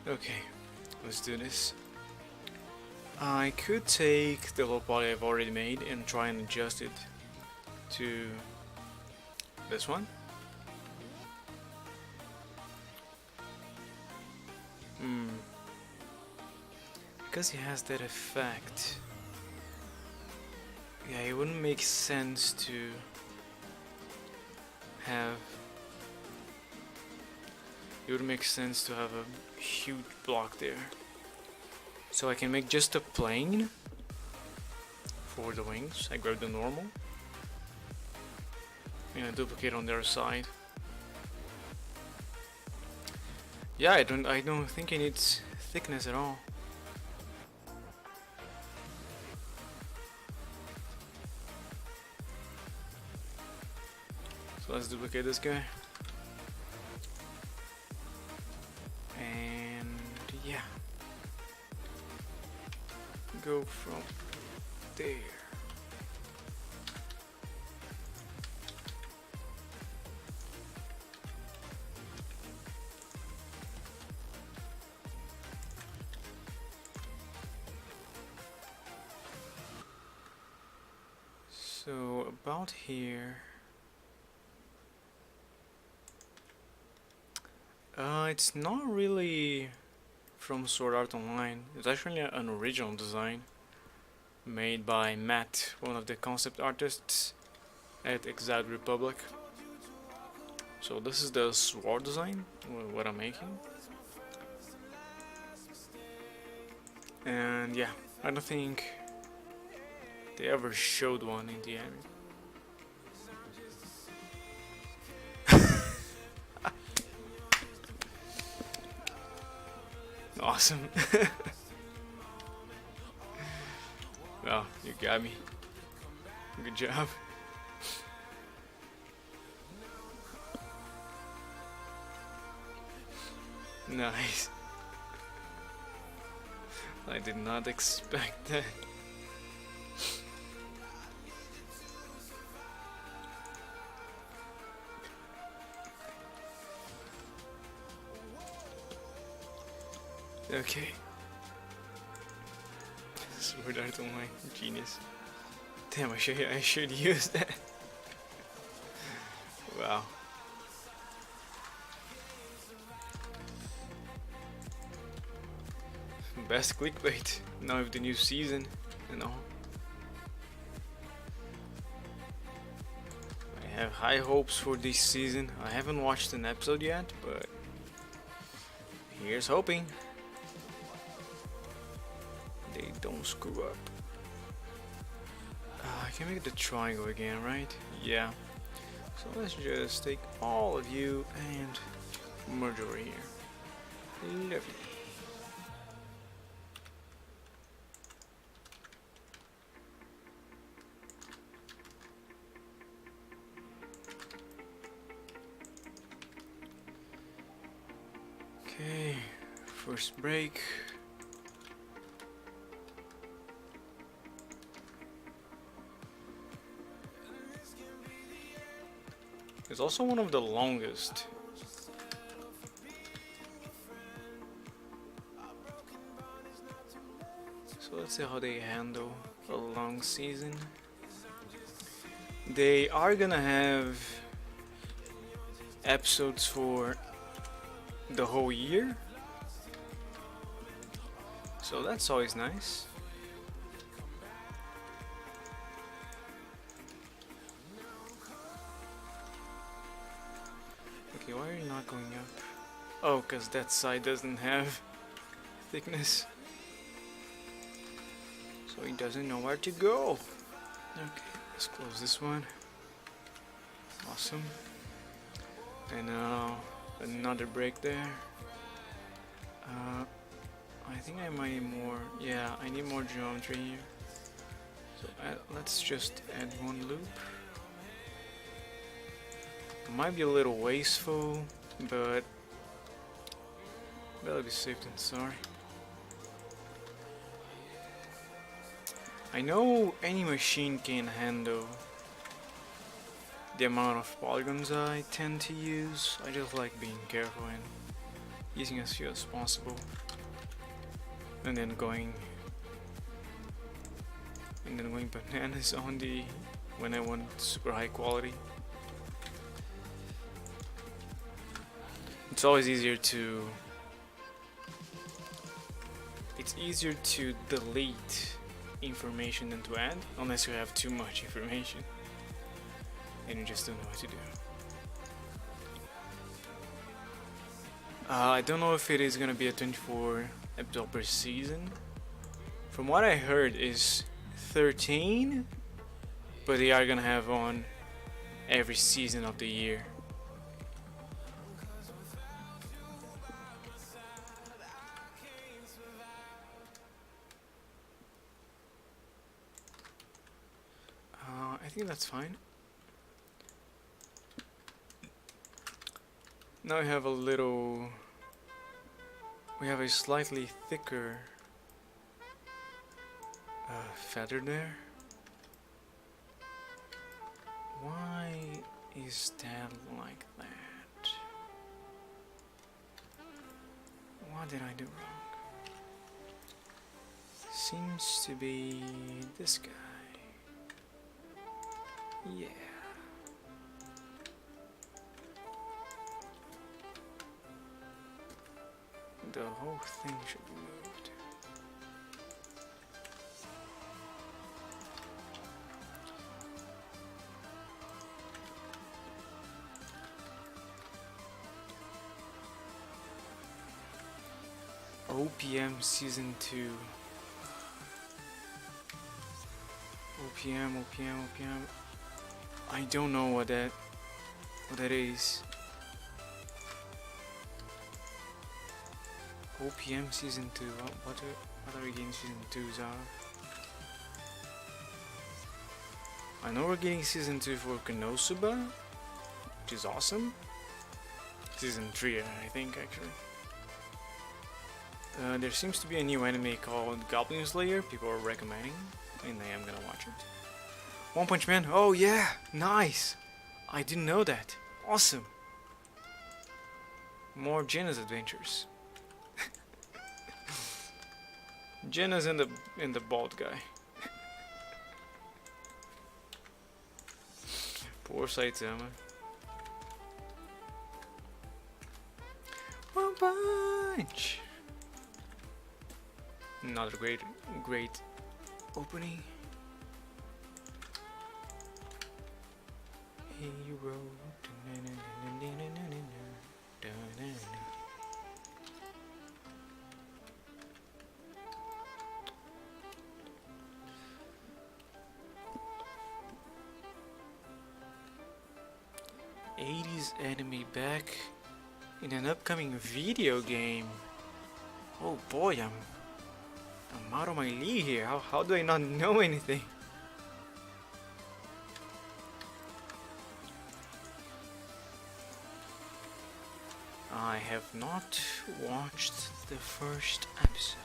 Okay, let's do this. I could take the low poly I've already made and try and adjust it to this one. Because it has that effect. Yeah, it wouldn't make sense to have. It would make sense to have a huge block there. So I can make just a plane for the wings. I grab the normal and I duplicate on the other side. Yeah, I don't think it needs thickness at all. So let's duplicate this guy. And yeah. Go from there. So about here. It's not really from Sword Art Online. It's actually an original design made by Matt, one of the concept artists at Exiled Republic. So this is the sword design, what I'm making. And yeah, I don't think they ever showed one in the anime. Awesome. Well, you got me. Good job. Nice. I did not expect that. Okay. Sword Art Online, genius. Damn, I should use that. Wow. Best clickbait now with the new season and all. I have high hopes for this season. I haven't watched an episode yet, but here's hoping they don't screw up. I can make the triangle again, right? Yeah. So let's just take all of you and merge over here. Lovely. Okay, first break. It's also one of the longest. So let's see how they handle a long season. They are gonna have episodes for the whole year, so that's always nice. Okay, why are you not going up? Oh, because that side doesn't have thickness, so he doesn't know where to go. Okay, let's close this one. Awesome. And now another break there. I think I might need more. Yeah, I need more geometry here. So let's just add one loop. It might be a little wasteful, but better be safe than sorry. I know any machine can handle the amount of polygons I tend to use. I just like being careful and using as few as possible, and then going bananas on the when I want super high quality. It's always easier to delete information than to add, unless you have too much information and you just don't know what to do. I don't know if it is gonna be a 24 episode per season. From what I heard is 13, but they are gonna have on every season of the year. I think that's fine. Now we have a slightly thicker feather there. Why is that like that? What did I do wrong? Seems to be this guy. Yeah. The whole thing should be moved. OPM Season 2. OPM, OPM, OPM. I don't know what that is. OPM season 2. What are we getting season 2s out of? I know we're getting season 2 for Konosuba, which is awesome. Season 3, I think, actually. There seems to be a new anime called Goblin Slayer. People are recommending, and I am gonna watch it. One Punch Man. Oh yeah, nice. I didn't know that. Awesome. More Jenna's adventures. Jenna's and the bald guy. Poor Saitama. One Punch. Another great opening. Hero. 80s anime back in an upcoming video game. Oh boy, I'm out of my league here. How do I not know anything? I have not watched the first episode,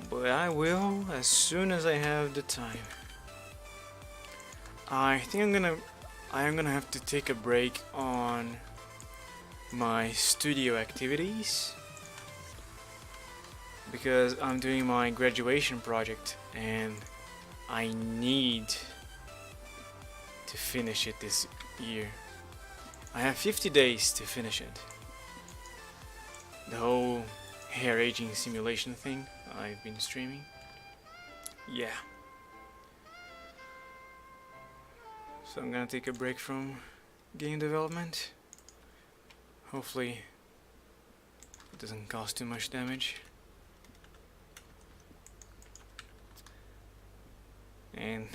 but I will as soon as I have the time. I think I'm gonna have to take a break on my studio activities because I'm doing my graduation project and I need to finish it this year. I have 50 days to finish it. The whole hair aging simulation thing I've been streaming. Yeah. So I'm gonna take a break from game development. Hopefully it doesn't cause too much damage. And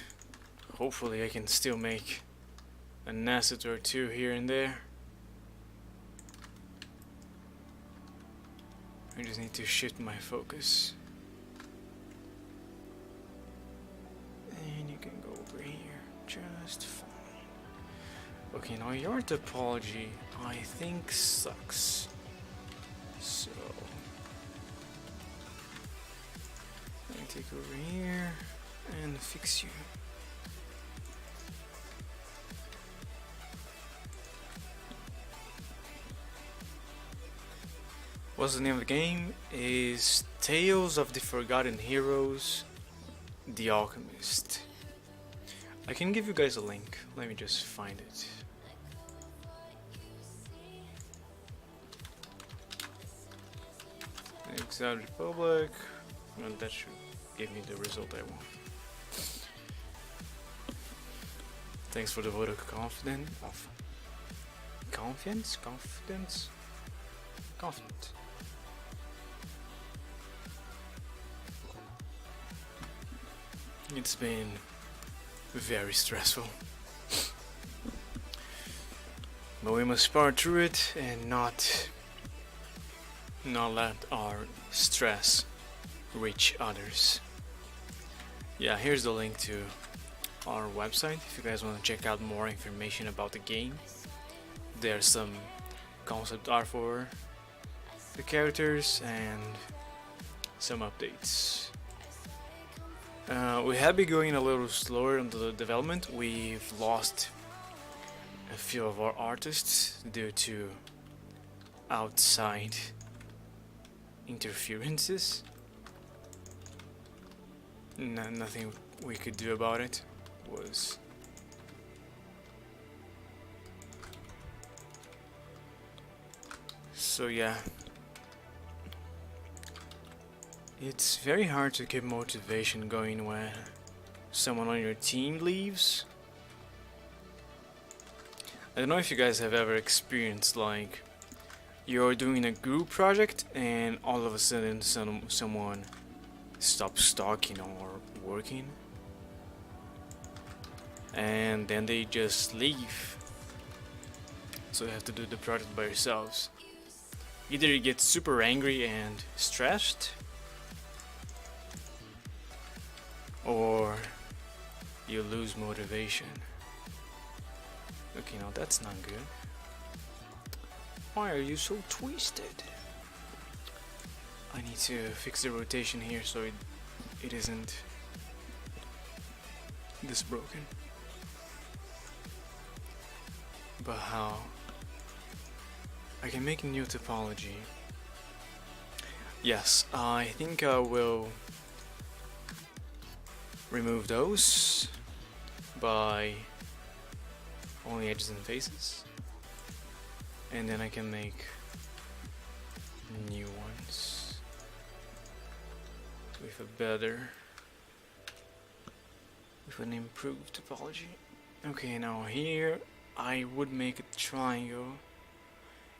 hopefully I can still make an asset or two here and there. I just need to shift my focus. And you can go over here just fine. Okay, now your topology I think sucks. So let me take over here and fix you. What's the name of the game? Is Tales of the Forgotten Heroes, The Alchemist. I can give you guys a link. Let me just find it. Exile Republic. Well, that should give me the result I want. Thanks for the vote of confidence. Confidence. It's been very stressful, but we must power through it and not let our stress reach others. Yeah, here's the link to our website if you guys want to check out more information about the game. There's some concept art for the characters and some updates. We have been going a little slower into the development. We've lost a few of our artists due to outside interferences. Nothing we could do about it was so yeah. It's very hard to keep motivation going when someone on your team leaves. I don't know if you guys have ever experienced like you're doing a group project and all of a sudden someone stops talking or working. and then they just leave. So you have to do the project by yourselves. Either you get super angry and stressed, or you lose motivation. Okay, now that's not good. Why are you so twisted? I need to fix the rotation here so it isn't this broken. But how? I can make a new topology. Yes, I think I will remove those by only edges and faces, and then I can make new ones with an improved topology. Okay, now here I would make a triangle.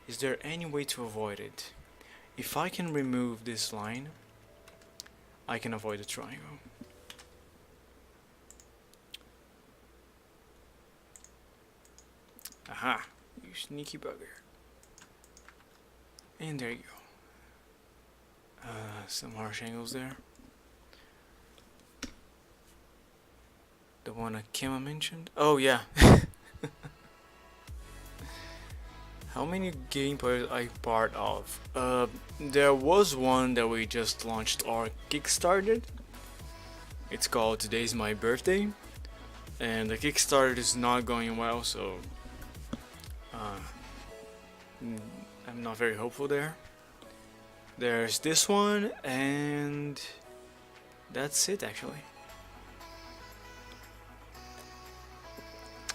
Is there any way to avoid it? If I can remove this line, I can avoid the triangle. Aha, you sneaky bugger. And there you go. Some harsh angles there. The one that Kima mentioned? Oh yeah. How many game players I part of? There was one that we just launched or kickstarted. It's called Today's My Birthday, and the Kickstarter is not going well, so I'm not very hopeful there. There's this one, and that's it actually.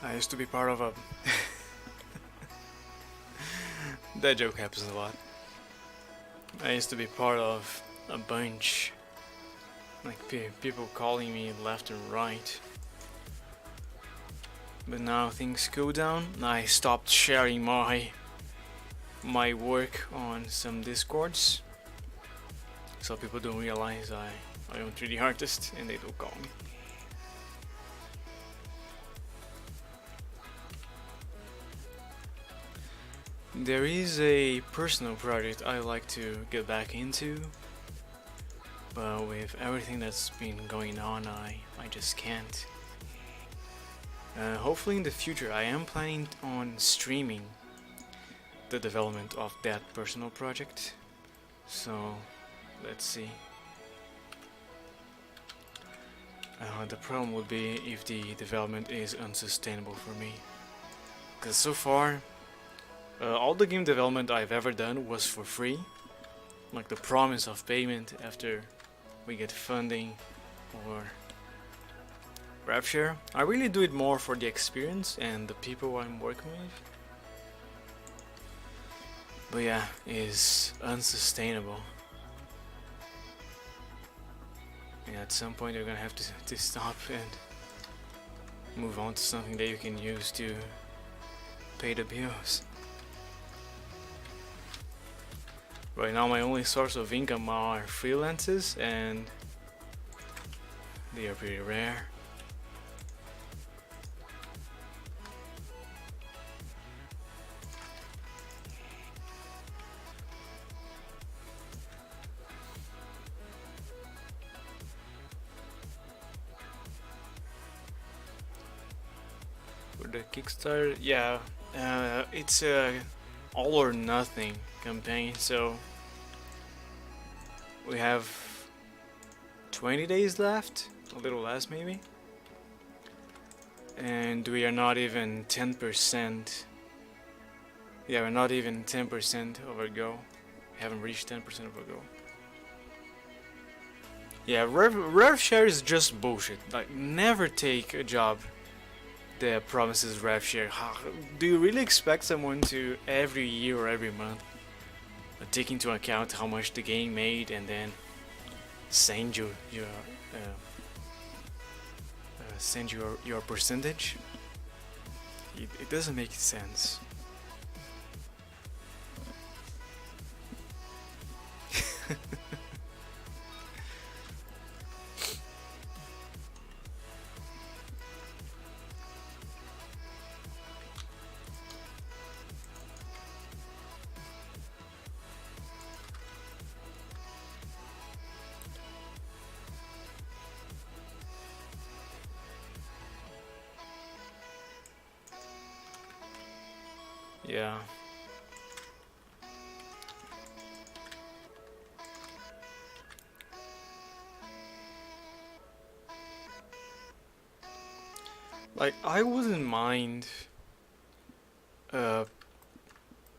I used to be part of a that joke happens a lot. I used to be part of a bunch, like people calling me left and right. But now things go down. I stopped sharing my work on some discords, so people don't realize I'm a 3D artist and they don't call me. There is a personal project I like to get back into, but with everything that's been going on, I just can't. Hopefully in the future I am planning on streaming the development of that personal project, so let's see. The problem would be if the development is unsustainable for me, because so far all the game development I've ever done was for free, like the promise of payment after we get funding or rev share. I really do it more for the experience and the people I'm working with. But yeah, it's unsustainable. And at some point you're gonna have to stop and move on to something that you can use to pay the bills. Right now my only source of income are freelances, and they are pretty rare. For the Kickstarter, yeah, it's a all or nothing campaign, so we have 20 days left, a little less maybe, and we are not even 10%. Yeah, we're not even 10% of our goal. We haven't reached 10% of our goal. Yeah, rev share is just bullshit. Like, never take a job that promises rev share. Do you really expect someone to every year or every month take into account how much the game made and then send you your percentage? It doesn't make sense. Yeah. Like, I wouldn't mind uh,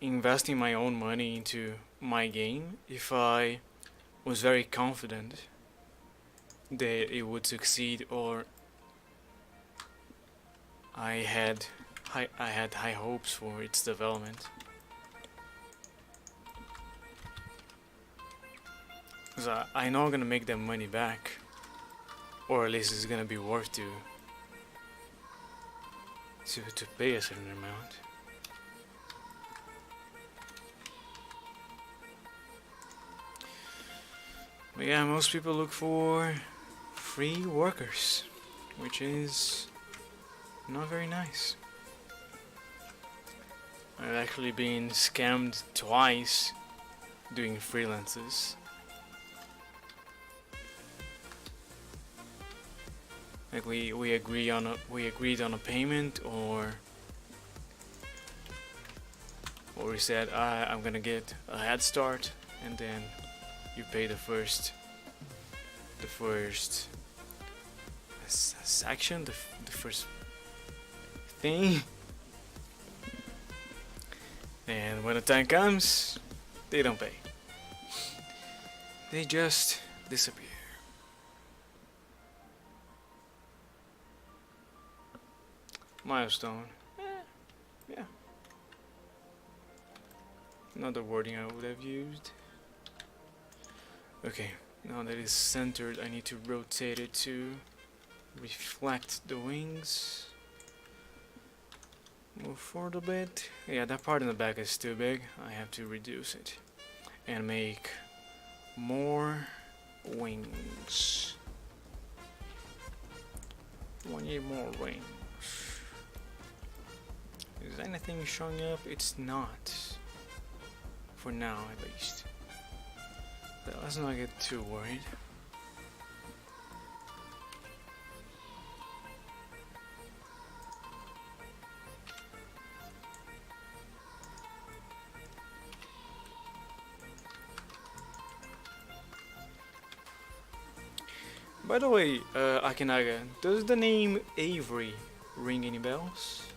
investing my own money into my game if I was very confident that it would succeed, or I had high hopes for its development. Cause I know I'm gonna make that money back, or at least it's gonna be worth to pay a certain amount. But yeah, most people look for free workers, which is not very nice. I've actually been scammed twice doing freelances. Like we agreed on a payment, or we said I'm gonna get a head start, and then you pay the first section, the first thing, and when the time comes, they don't pay. They just disappear. Milestone. Yeah. Another wording I would have used. Okay, now that it's centered, I need to rotate it to reflect the wings. Move forward a bit. Yeah, that part in the back is too big. I have to reduce it and make more wings. We need more wings. Is anything showing up? It's not. For now, at least. But let's not get too worried. By the way, Akinaga, does the name Avery ring any bells?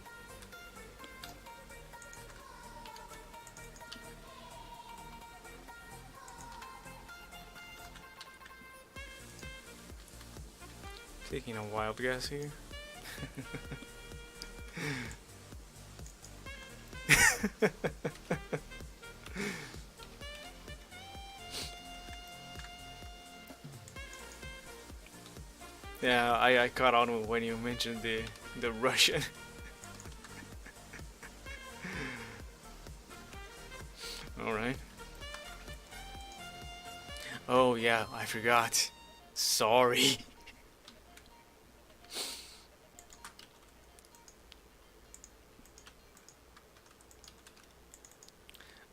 Taking a wild guess here. Yeah, I caught on when you mentioned the Russian. Alright. Oh yeah, I forgot. Sorry.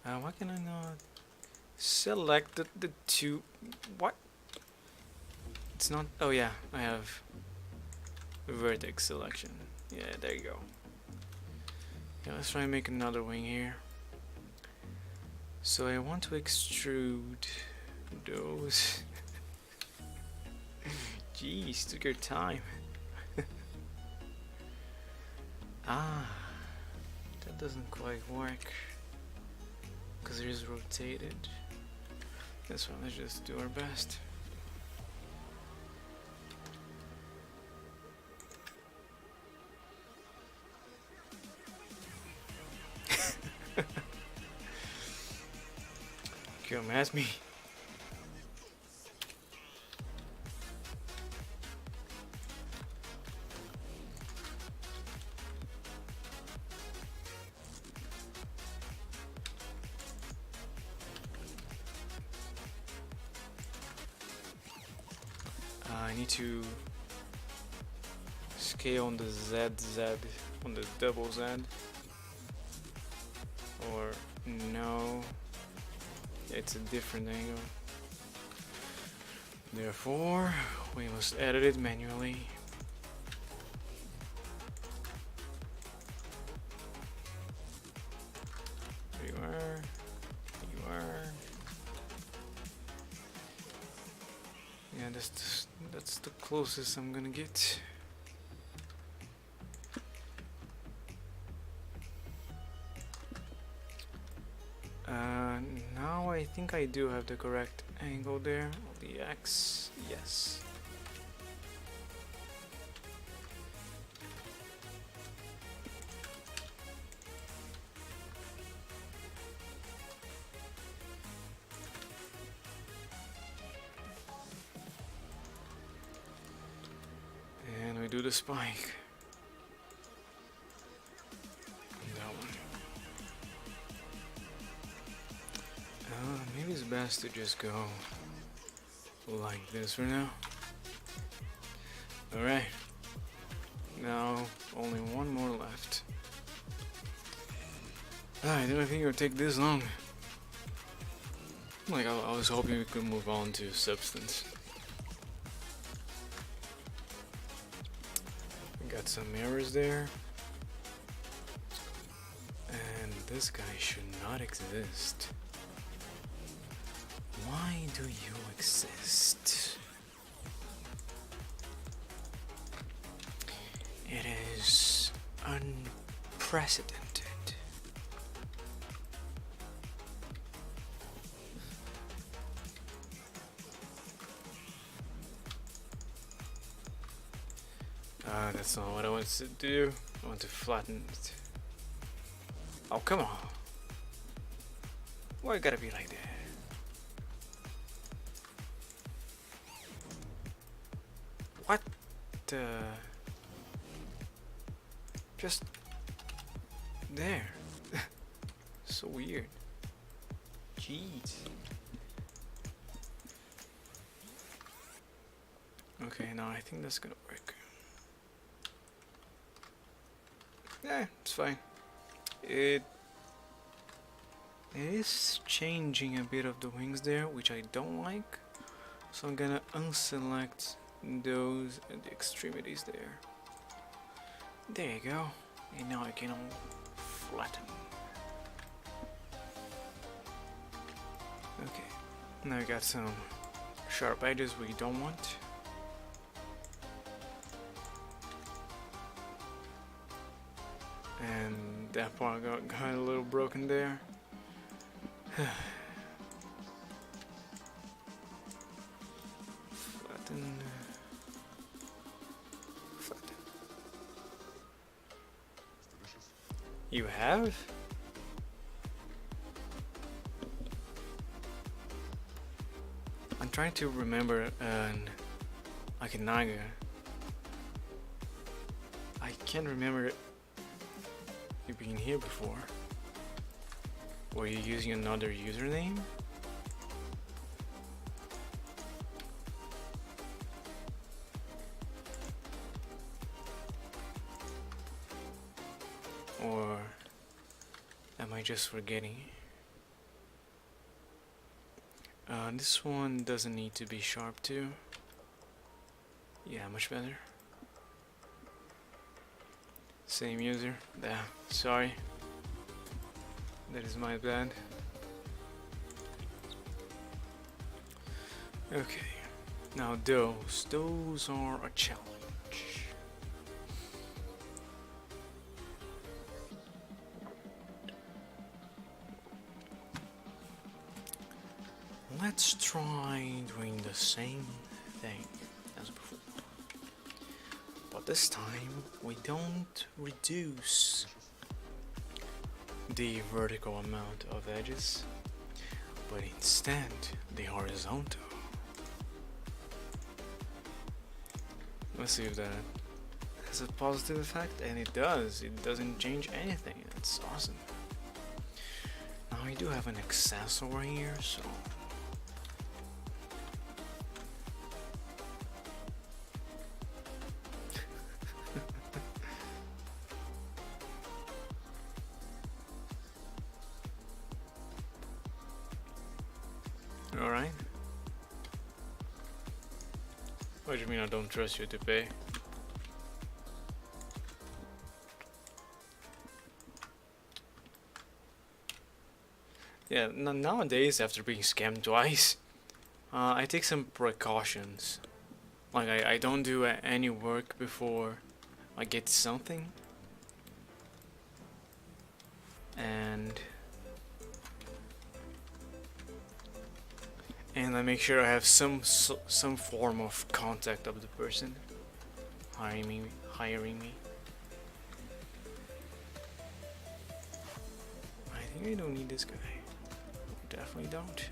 Why can I not select the two? What? It's not. Oh yeah, I have vertex selection. Yeah, there you go. Yeah, let's try and make another wing here. So I want to extrude those. Jeez, took your time. That doesn't quite work because it is rotated. That's why let's just do our best. Come at me. I need to scale on the ZZ, on the double Z, or no, it's a different angle. Therefore, we must edit it manually. closest I'm gonna get. Now I think I do have the correct angle there. The X, yes. And we do the spike. That one. Maybe it's best to just go like this for now. Alright. Now, only one more left. I didn't think it would take this long. Like, I was hoping we could move on to substance. We got some mirrors there. And this guy should not exist. Why do you exist? It is unprecedented. That's not what I want to do. I want to flatten it. Oh, come on. Why it gotta be like that? What the? Just there. So weird. Jeez. Okay, now I think that's gonna work. Yeah, it's fine. It is changing a bit of the wings there, which I don't like. So I'm gonna unselect those and the extremities there. There you go. And now I can flatten. Okay. Now I got some sharp edges we don't want. And that part got a little broken there. Flatten. Flatten. You have? I'm trying to remember like a Naga. I can't remember you being here before. Were you using another username? Or am I just forgetting? This one doesn't need to be sharp too. Yeah, much better. Same user. Yeah, sorry. That is my bad. Okay. Now those are a challenge. Let's try doing the same thing as before. But this time we don't reduce the vertical amount of edges, but instead the horizontal. Let's see if that has a positive effect, and it does. It doesn't change anything. That's awesome. Now I do have an accessory here, so alright. What do you mean I don't trust you to pay? Yeah, nowadays after being scammed twice, I take some precautions. Like I don't do any work before I get something, and I make sure I have some form of contact of the person hiring me. I think I don't need this guy. Definitely don't.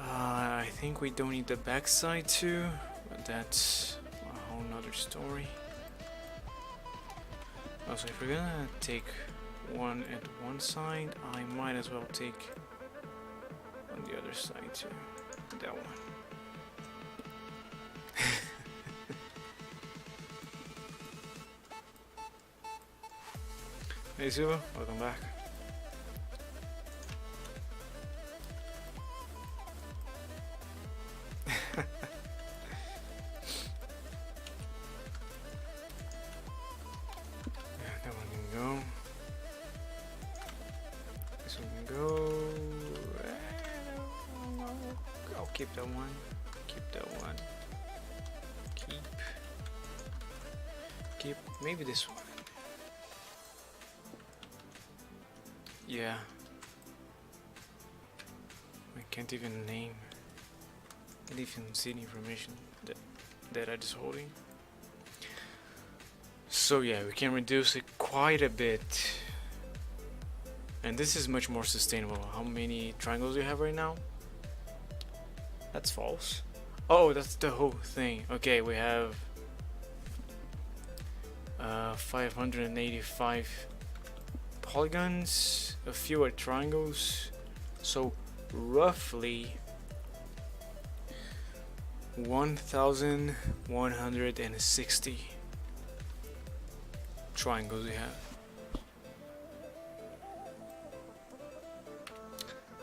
I think we don't need the backside too, but that's a whole nother story. Also, if we're gonna take one at one side, I might as well take on the other side too. That one. Hey Suba, welcome back. Keep that one. Keep that one. Keep maybe this one. Yeah. I can't even name. I can't even see the information that I just holding. So yeah, we can reduce it quite a bit. And this is much more sustainable. How many triangles do you have right now? That's false. Oh, that's the whole thing. Okay, we have 585 polygons, a few are triangles, so roughly 1160 triangles we have.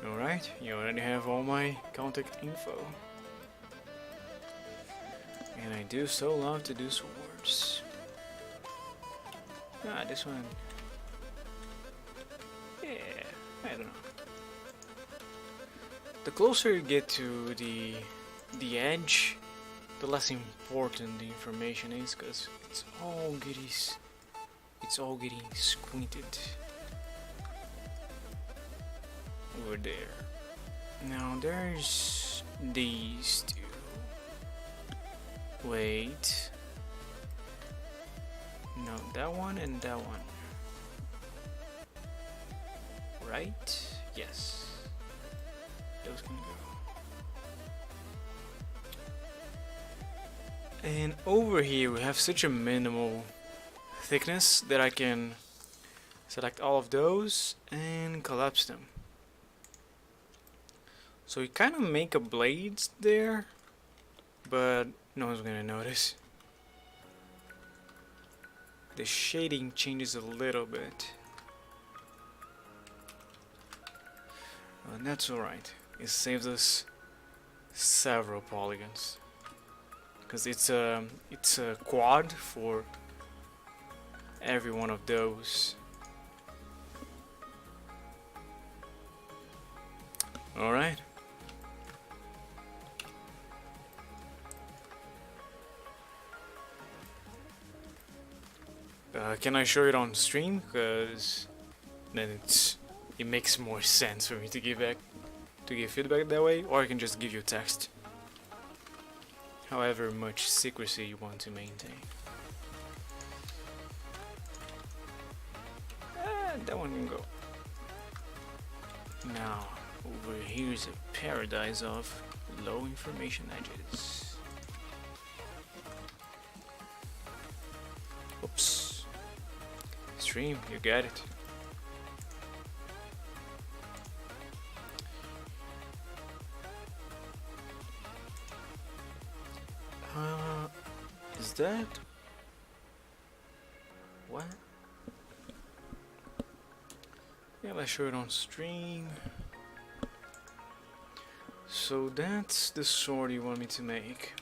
Alright, you already have all my contact info. And I do so love to do swords. Ah, this one. Yeah, I don't know. The closer you get to the edge, the less important the information is, because it's all getting squinted over there. Now there's these two. Wait. No, that one and that one. Right? Yes. Those can go. And over here we have such a minimal thickness that I can select all of those and collapse them. So you kind of make a blade there, but no one's gonna notice. The shading changes a little bit, and that's alright. It saves us several polygons because it's a quad for every one of those. Alright. Can I show it on stream? Because then it makes more sense for me to give feedback that way, or I can just give you text. However much secrecy you want to maintain. That one can go. Now, over here is a paradise of low information edges. Oops. Stream, you got it. Is that what? Yeah, let's show it on stream. So that's the sword you want me to make.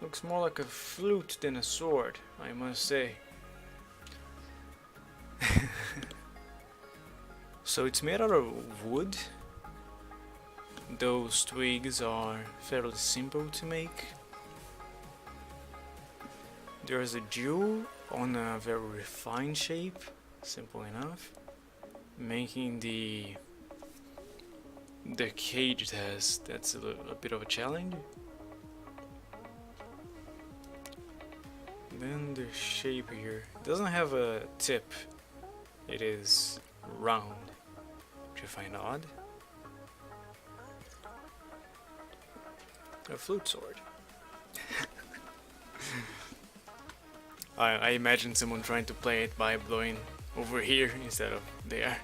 Looks more like a flute than a sword, I must say. So it's made out of wood. those twigs are fairly simple to make. There's a jewel on a very refined shape, simple enough. Making the cage test, that's a bit of a challenge. Then the shape here doesn't have a tip, it is round, which I find odd. A flute sword. I imagine someone trying to play it by blowing over here instead of there.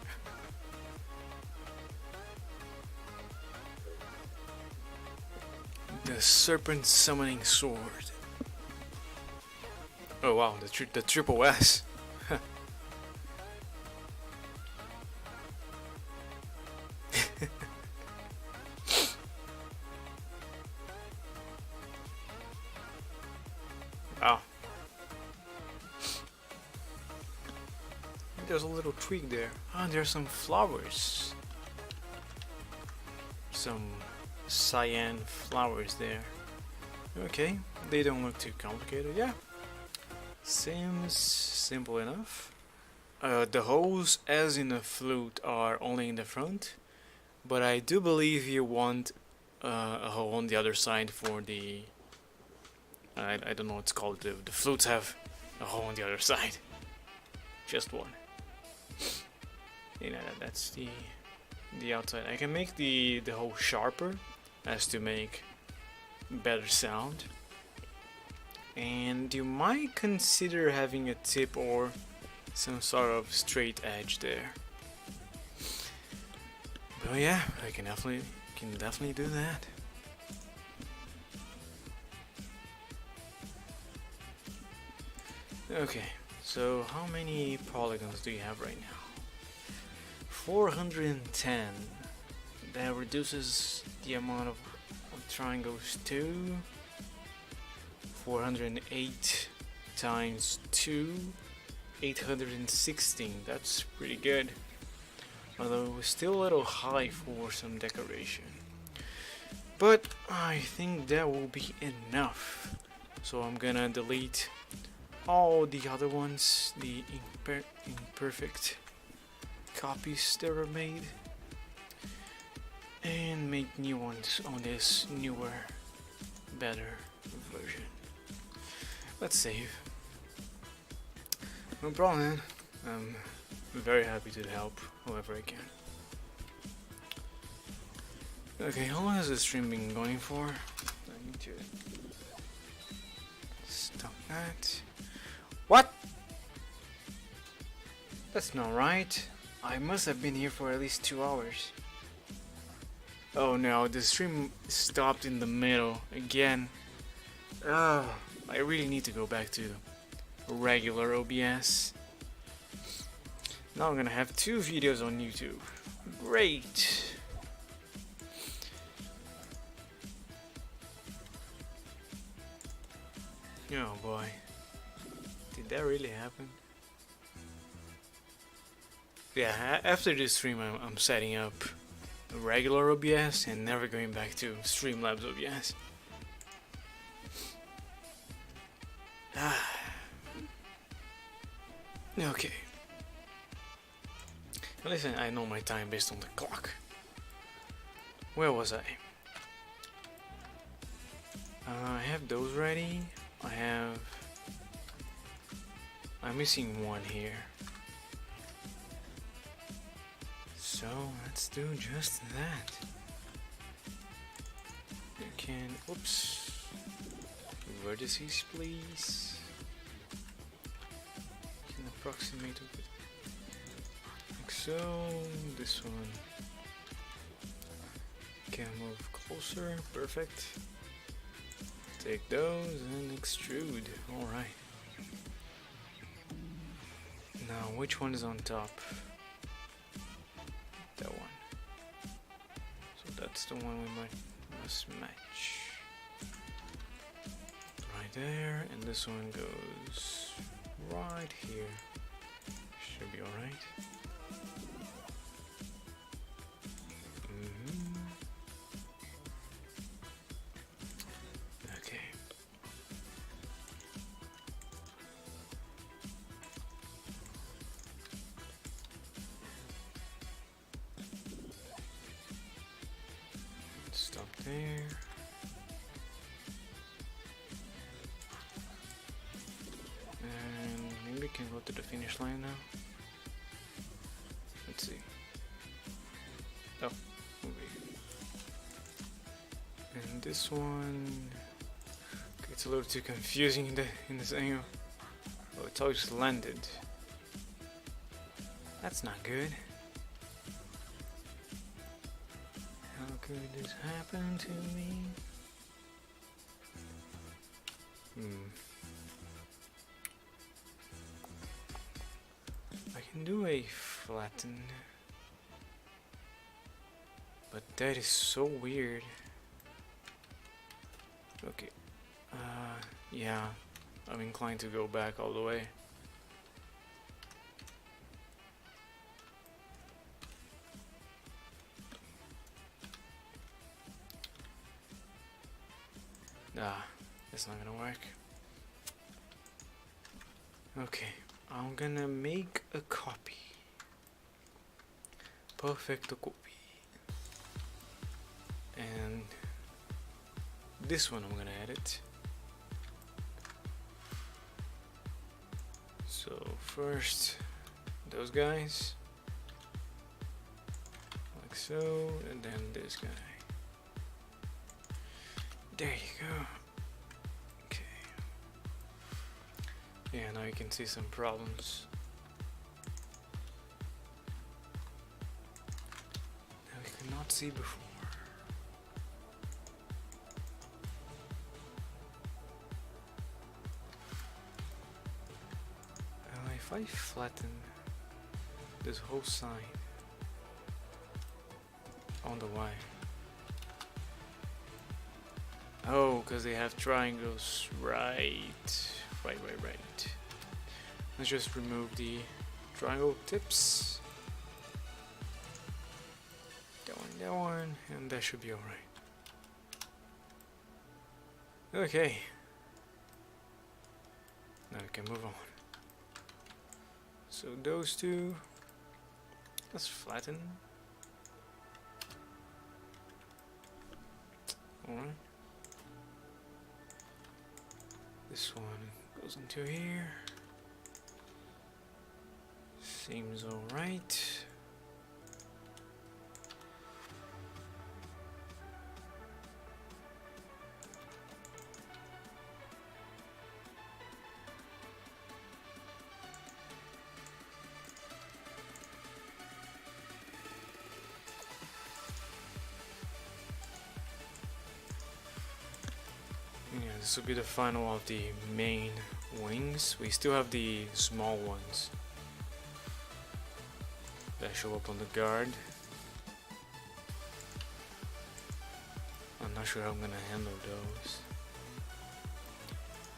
The serpent summoning sword. Oh wow, the triple S. Wow. There's a little twig there. Ah, there's some flowers. Some cyan flowers there. Okay, they don't look too complicated. Yeah, seems simple enough. The holes, as in the flute, are only in the front, but I do believe you want a hole on the other side for the... I don't know what it's called. The flutes have a hole on the other side. Just one. That's the outside. I can make the hole sharper as to make better sound. And you might consider having a tip or some sort of straight edge there. But yeah, I can definitely do that. Okay, so how many polygons do you have right now? 410. That reduces the amount of triangles to 408 times 2, 816. That's pretty good. Although still a little high for some decoration. But I think that will be enough. So I'm gonna delete all the other ones, the imperfect copies that were made, and make new ones on this newer, better version. Let's save. No problem, man. I'm very happy to help whoever I can. Okay, how long has the stream been going for? I need to stop that. What? That's not right. I must have been here for at least 2 hours. Oh no, the stream stopped in the middle again. I really need to go back to regular OBS. Now I'm gonna have 2 videos on YouTube. Great! Oh boy. Did that really happen? Yeah, after this stream I'm setting up a regular OBS and never going back to Streamlabs OBS. Okay. Listen, I know my time based on the clock. Where was I? I have those ready. I'm missing one here. So let's do just that. You can, oops, vertices please. You can approximate a bit. Like so, this one can move closer, perfect. Take those and extrude, alright. Now which one is on top? That one. So that's the one we must match. Right there, and this one goes right here. Should be alright. Stop there. And maybe we can go to the finish line now. Let's see. Oh, over here. And this one, okay, it's a little too confusing in this angle. Oh, it's always landed. That's not good. How could this happen to me? I can do a flatten, but that is so weird. Okay, yeah, I'm inclined to go back all the way. Ah, that's not gonna work. Okay, I'm gonna make a copy. Perfect copy. And this one I'm gonna edit. So first, those guys. Like so, and then this guy. There you go. Okay. Yeah, now you can see some problems. That we could not see before. If I flatten this whole side on the Y. Oh, because they have triangles. Right. Let's just remove the triangle tips. That one, and that should be alright. Okay. Now we can move on. So those two, let's flatten. Alright. This one goes into here. Seems alright. Yeah, this will be the final of the main wings. We still have the small ones that show up on the guard. I'm not sure how I'm gonna handle those.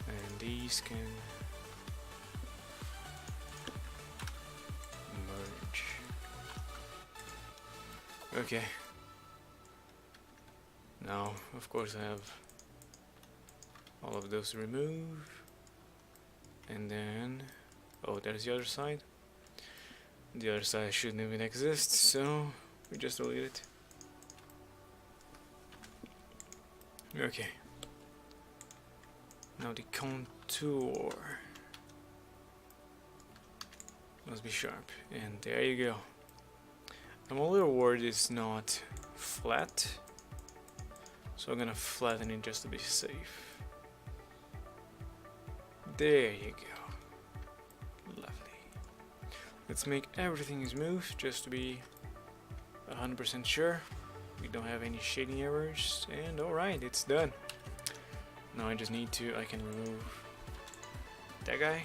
And these can merge. Okay. Now, of course, I have all of those to remove, and then oh, there's the other side. The other side shouldn't even exist, so we just delete it. Okay, now the contour must be sharp, and there you go. I'm a little worried it's not flat, so I'm gonna flatten it just to be safe. There you go. Lovely. Let's make everything smooth just to be 100% sure we don't have any shading errors. And alright, it's done. Now I just need to, I can remove that guy.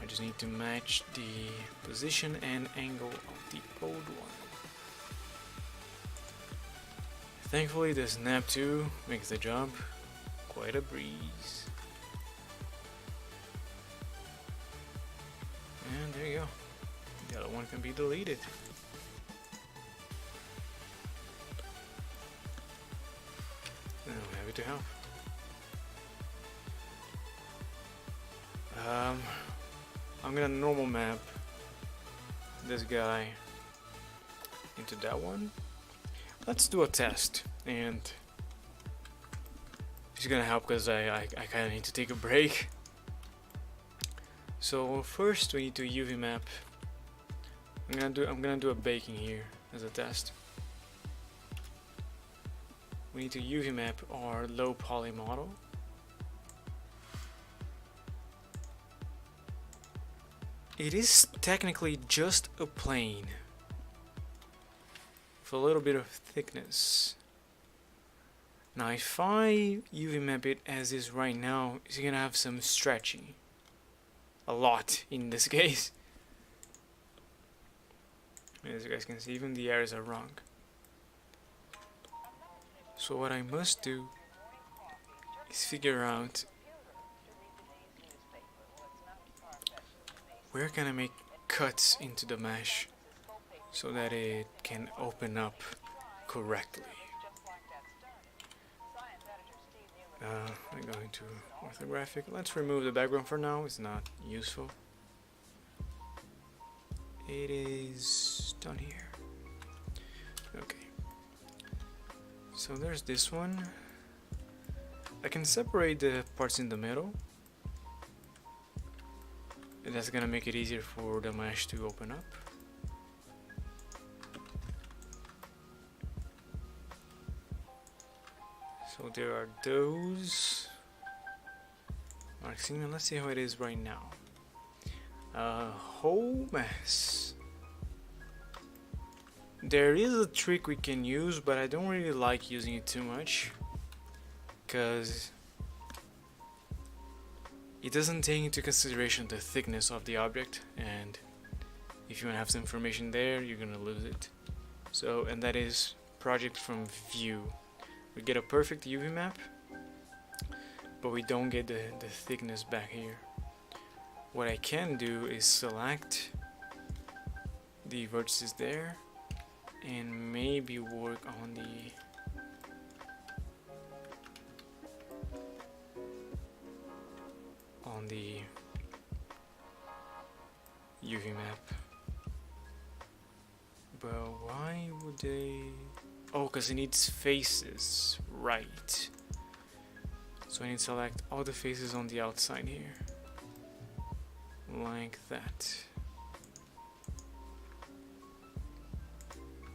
I just need to match the position and angle of the old one. Thankfully the snap 2 makes the job quite a breeze. And there you go. The other one can be deleted. And I'm happy to help. I'm gonna normal map this guy into that one. let's do a test, and it's gonna help because I kind of need to take a break. So first we need to UV map. I'm gonna do a baking here as a test. We need to UV map our low poly model. It is technically just a plane with a little bit of thickness. Now if I UV map it as is right now, it's gonna have some stretching. A lot in this case. As you guys can see, even the errors are wrong. So what I must do is figure out where can I make cuts into the mesh so that it can open up correctly. I'm going to orthographic. Let's remove the background for now, it's not useful. It is down here. Okay. So there's this one. I can separate the parts in the middle. And that's gonna make it easier for the mesh to open up. So there are those. Let's see how it is right now. Whole mess. There is a trick we can use, but I don't really like using it too much, because it doesn't take into consideration the thickness of the object, and if you want to have some information there, you're gonna lose it. So, and that is project from view. We get a perfect UV map, but we don't get the thickness back here. What I can do is select the vertices there and maybe work on the UV map. But why would they? Oh, because it needs faces, right? So I need to select all the faces on the outside here, like that.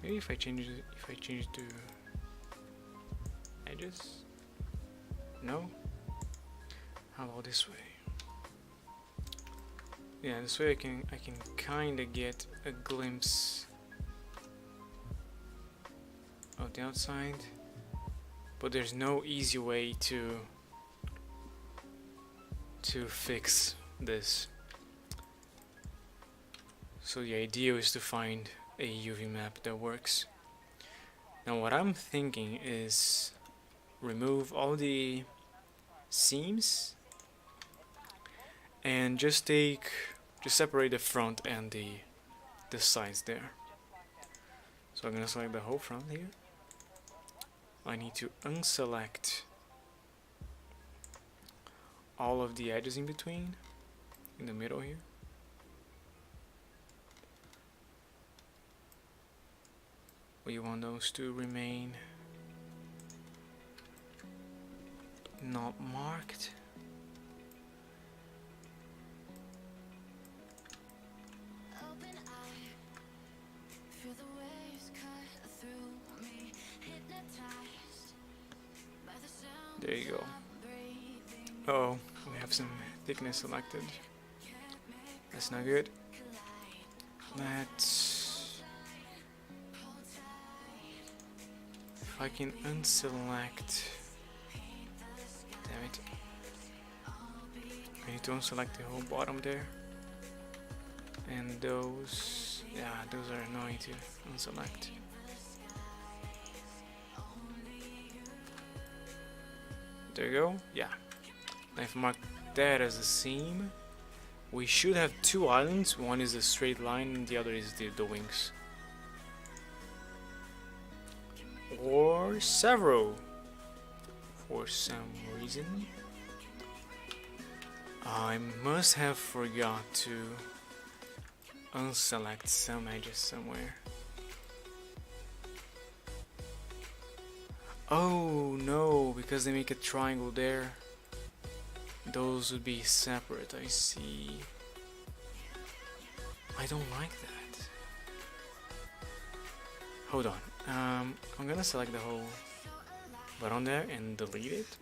Maybe if I change it to edges. No. How about this way? Yeah, this way I can kind of get a glimpse of the outside, but there's no easy way to fix this. So the idea is to find a UV map that works. Now what I'm thinking is remove all the seams and just separate the front and the sides there. So I'm gonna select the whole front here. I need to unselect all of the edges in between, in the middle here. We want those to remain not marked. There you go. Oh, we have some thickness selected. That's not good. Let's... if I can unselect... damn it. I need to unselect the whole bottom there. And those... yeah, those are annoying to unselect. There you go. Yeah. I've marked that as a seam. We should have two islands. One is a straight line and the other is the wings. Or several. For some reason. I must have forgot to unselect some edges somewhere. Oh no, because they make a triangle there. Those would be separate, I see. I don't like that. Hold on. I'm gonna select the whole button there and delete it.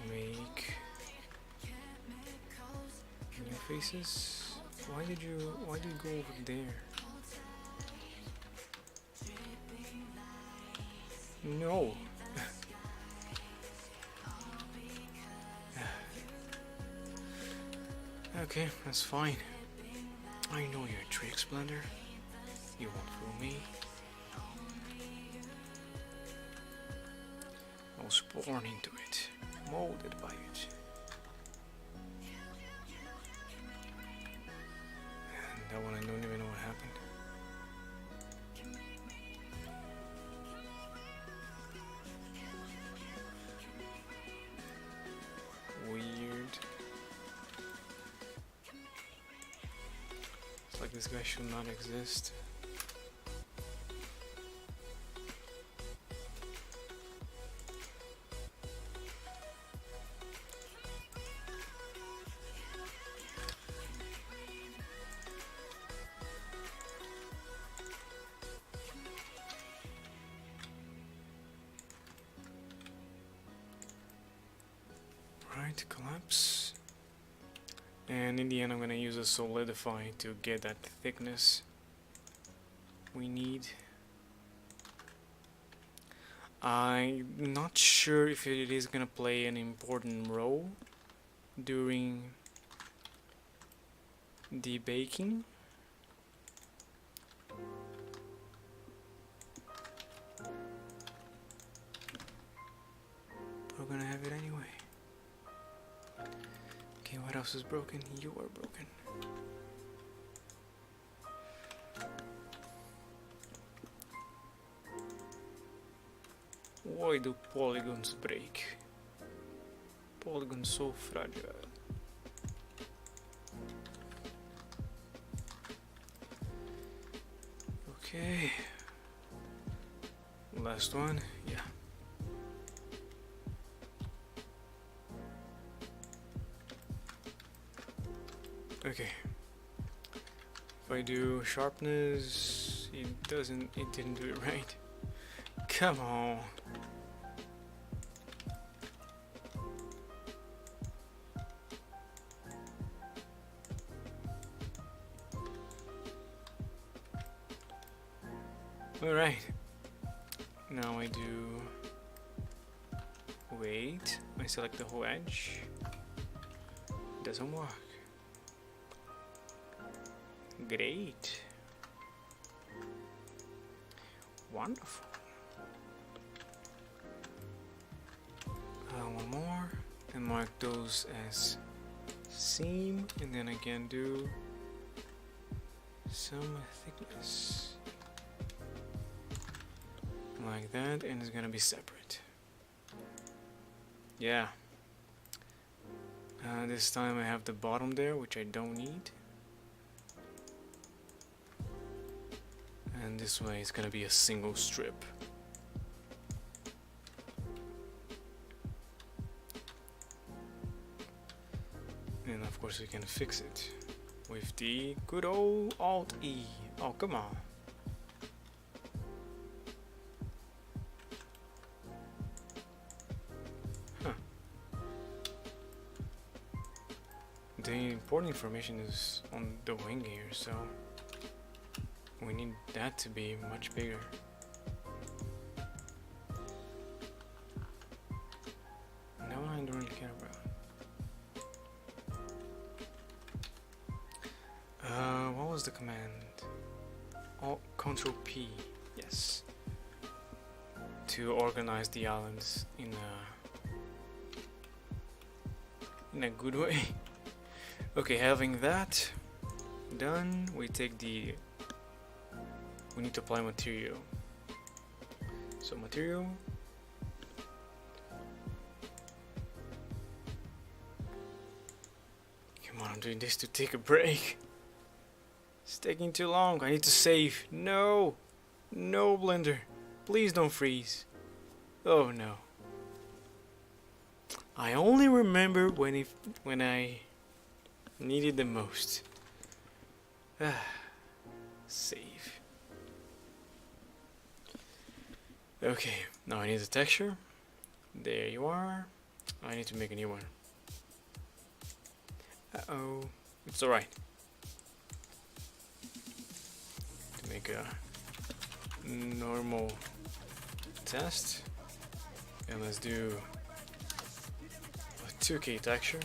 Make new faces. Why did you go over there? No. Okay, that's fine. I know you're a trick blender. You won't fool me. I was born into it, molded by it. And that one I don't even know what happened. Weird. It's like this guy should not exist. Collapse, and in the end I'm gonna use a solidify to get that thickness we need. I'm not sure if it is gonna play an important role during the baking. We're gonna have it anyway. Okay, what else is broken? You are broken. Why do polygons break? Polygons so fragile. Okay. Last one, yeah. Okay. If I do sharpness, it didn't do it right. Come on. Alright. Now I do wait. I select the whole edge. Doesn't work. Great. Wonderful. One more and mark those as seam, and then I can do some thickness like that, and it's gonna be separate. Yeah. This time I have the bottom there, which I don't need. And this way it's gonna be a single strip. And of course we can fix it with the good old Alt E. Oh, come on. Huh. The important information is on the wing here, so we need that to be much bigger. No, I don't really care about. What was the command? Alt Control P. Yes. To organize the islands in a good way. Okay, having that done, we take the. We need to apply material. So material. Come on, I'm doing this to take a break. It's taking too long. I need to save. No! No, Blender. Please don't freeze. Oh no. I only remember when I needed the most. Save. Okay, now I need the texture. There you are. I need to make a new one. Uh-oh. It's alright. To make a normal test. And let's do a 2K texture.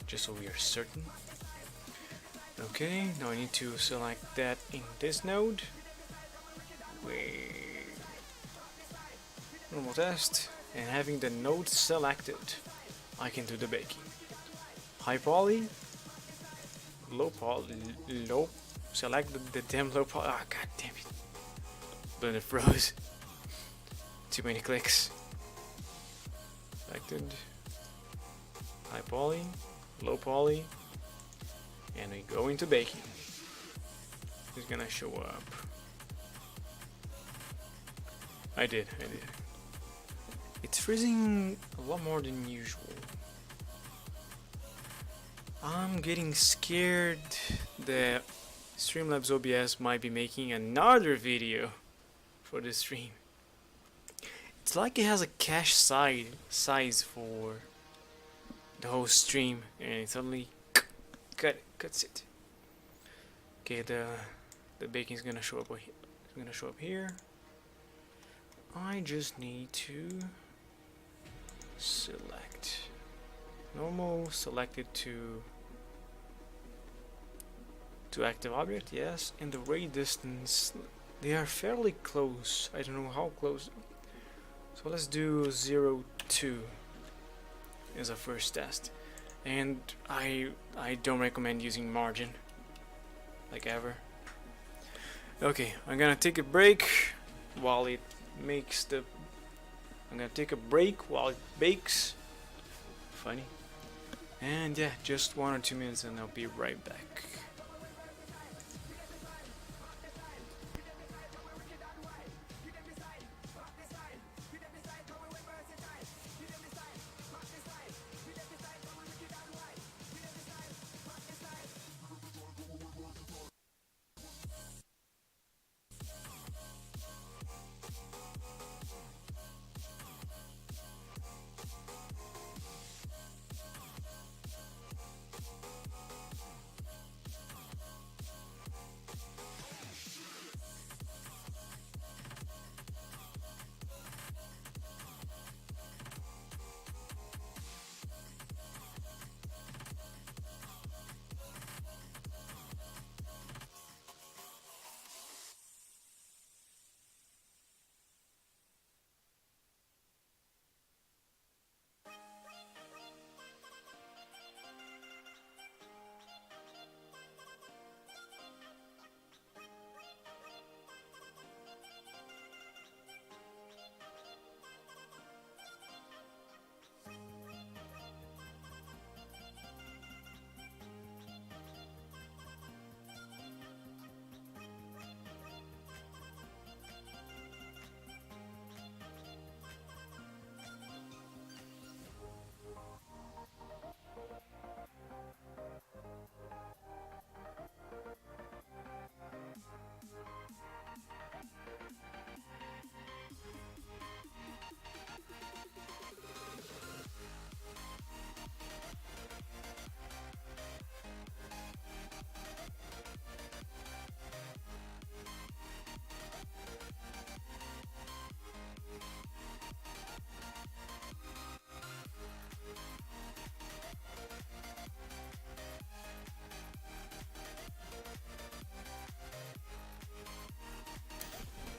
Just so we are certain. Okay, now I need to select that in this node. Normal test, and having the node selected, I can do the baking. High poly, low poly, low. Select the damn low poly. Ah, god damn it! Blender froze. Too many clicks. Selected. High poly, low poly, and we go into baking. It's gonna show up. I did. It's freezing a lot more than usual. I'm getting scared that Streamlabs OBS might be making another video for the stream. It's like it has a cache size for the whole stream, and it suddenly cuts it. Okay, the baking is gonna show up. It's gonna show up here. I just need to select normal, selected to active object, yes, and the ray distance, they are fairly close. I don't know how close, so let's do 0, 2 as a first test. And I don't recommend using margin like ever. Okay, I'm gonna take a break while it makes the I'm gonna take a break while it bakes. Funny. And yeah, just 1 or 2 minutes and I'll be right back.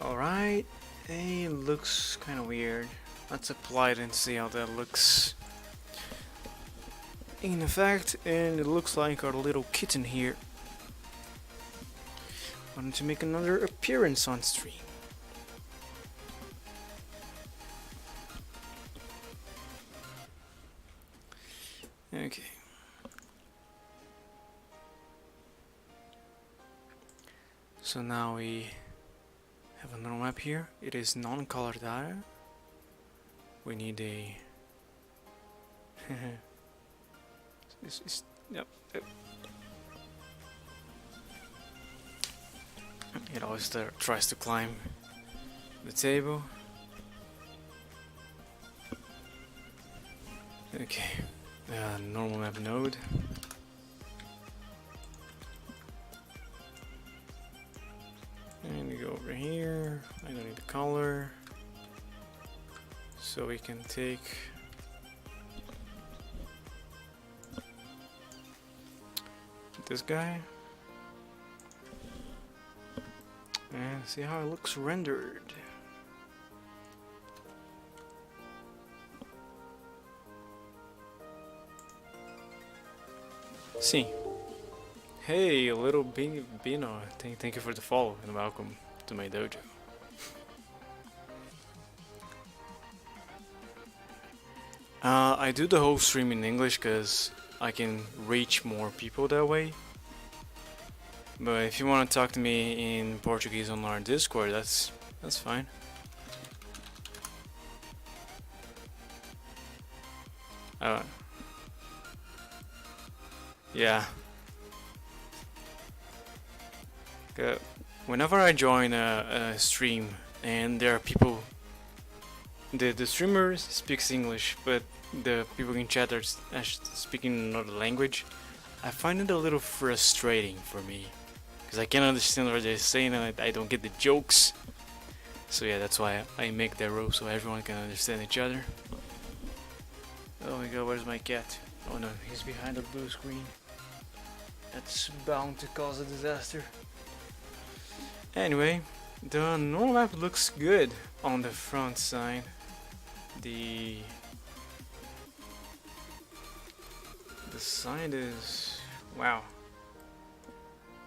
Alright, it looks kind of weird. Let's apply it and see how that looks in effect, and it looks like our little kitten here wanted to make another appearance on stream. Okay, So now we have a normal map here. It is non-colored data. We need a yep. It always tries to climb the table. Okay, normal map node. And we go over here. I don't need the color. So we can take this guy and see how it looks rendered. See. Hey, little Bino, thank you for the follow and welcome to my dojo. I do the whole stream in English because I can reach more people that way. But if you want to talk to me in Portuguese on our Discord, that's fine. Yeah. Whenever I join a stream and there are people, the streamer speaks English, but the people in chat are speaking another language, I find it a little frustrating for me because I can't understand what they're saying and I don't get the jokes. So yeah, that's why I make that rule so everyone can understand each other. Oh my god, where's my cat? Oh no, he's behind the blue screen. That's bound to cause a disaster. Anyway, the normal map looks good on the front side. The side is wow.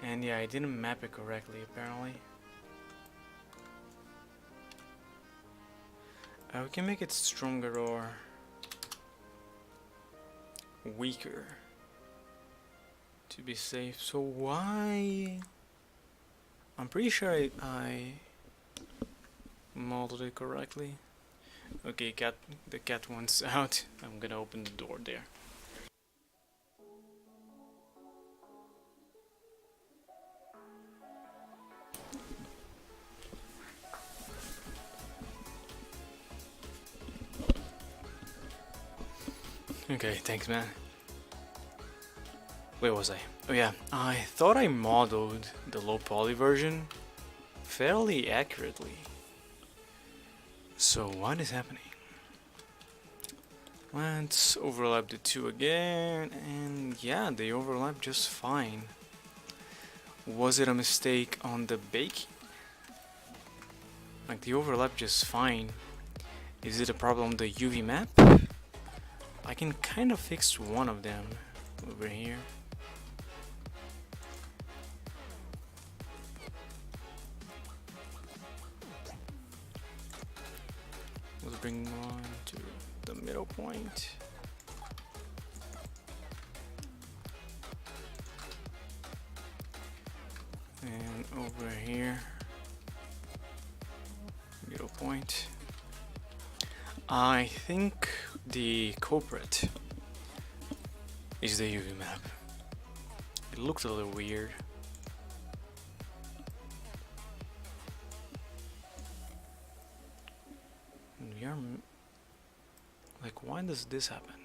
And yeah, I didn't map it correctly apparently. We can make it stronger or weaker to be safe. So why? I'm pretty sure I modeled it correctly. Okay, the cat wants out. I'm gonna open the door there. Okay, thanks man. Where was I? Oh yeah, I thought I modeled the low poly version fairly accurately. So what is happening? Let's overlap the two again, and yeah, they overlap just fine. Was it a mistake on the baking? Like, they overlap just fine. Is it a problem on the UV map? I can kind of fix one of them over here. Let's bring one to the middle point. And over here, middle point. I think the culprit is the UV map. It looks a little weird. And we are like, why does this happen?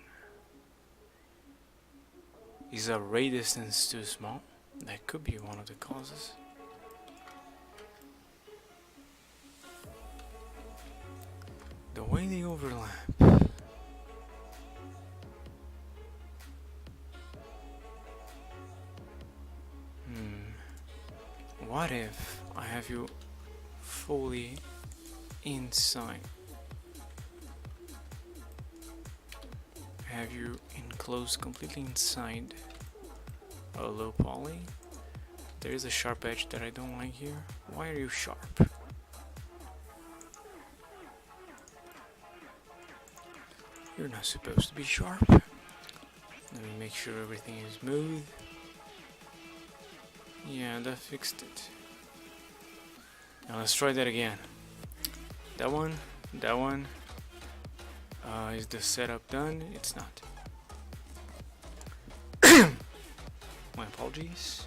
Is the ray distance too small? That could be one of the causes. The way they overlap. What if I have you fully inside? Have you enclosed completely inside a low poly? There is a sharp edge that I don't like here. Why are you sharp? You're not supposed to be sharp. Let me make sure everything is smooth. Yeah, that fixed it. Now let's try that again. That one, that one. Is the setup done? It's not. My apologies.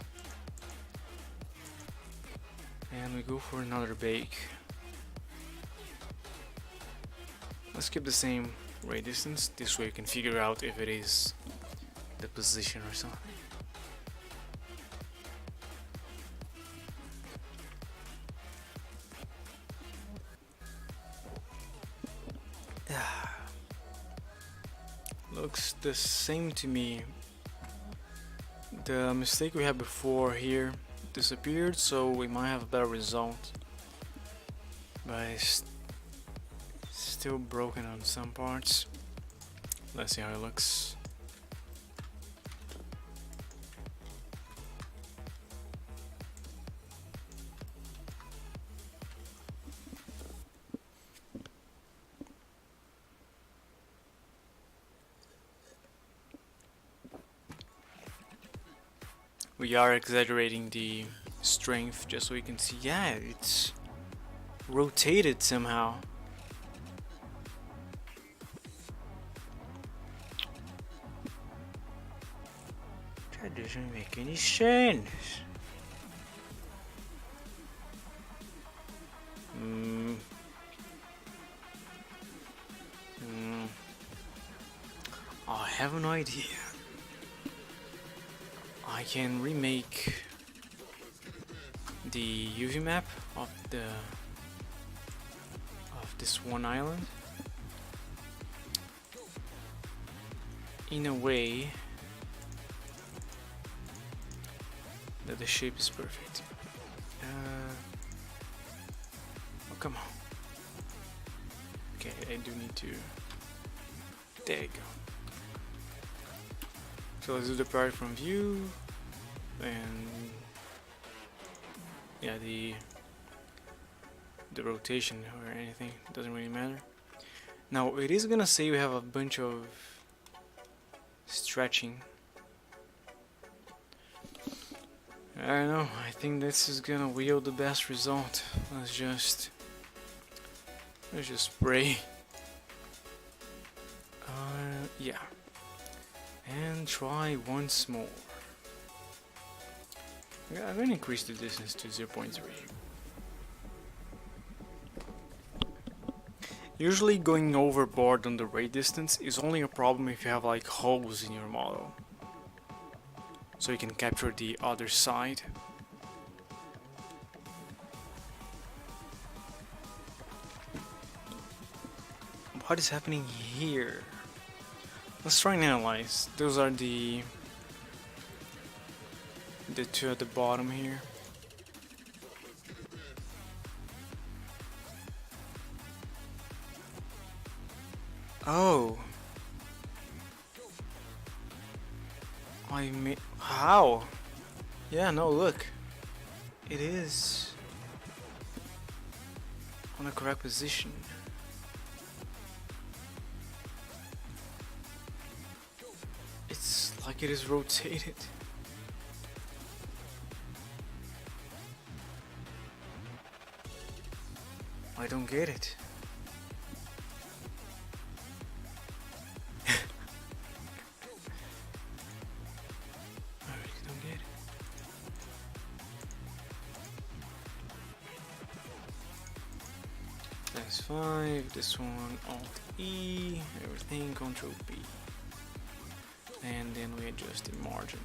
And we go for another bake. Let's keep the same ray distance. This way you can figure out if it is the position or something. Looks the same to me. The mistake we had before here disappeared, so we might have a better result. But it's still broken on some parts. Let's see how it looks. We are exaggerating the strength just so we can see. Yeah, it's rotated somehow. That doesn't make any sense. I have an idea. I can remake the UV map of this one island in a way that the shape is perfect. Oh, come on. Okay, I do need to. There you go. So let's do the part from view, and yeah, the rotation or anything doesn't really matter. Now it is gonna say we have a bunch of stretching. I don't know. I think this is gonna yield the best result. Let's just spray. Yeah. And try once more. I'm gonna increase the distance to 0.3. Usually going overboard on the ray distance is only a problem if you have like holes in your model. So you can capture the other side. What is happening here? Let's try and analyze. Those are the two at the bottom here. Oh. How? Yeah, no, look. It is on the correct position. It's like it is rotated. I don't get it. I really don't get it. That's 5, this one Alt E, everything Control B. And then we adjust the margin.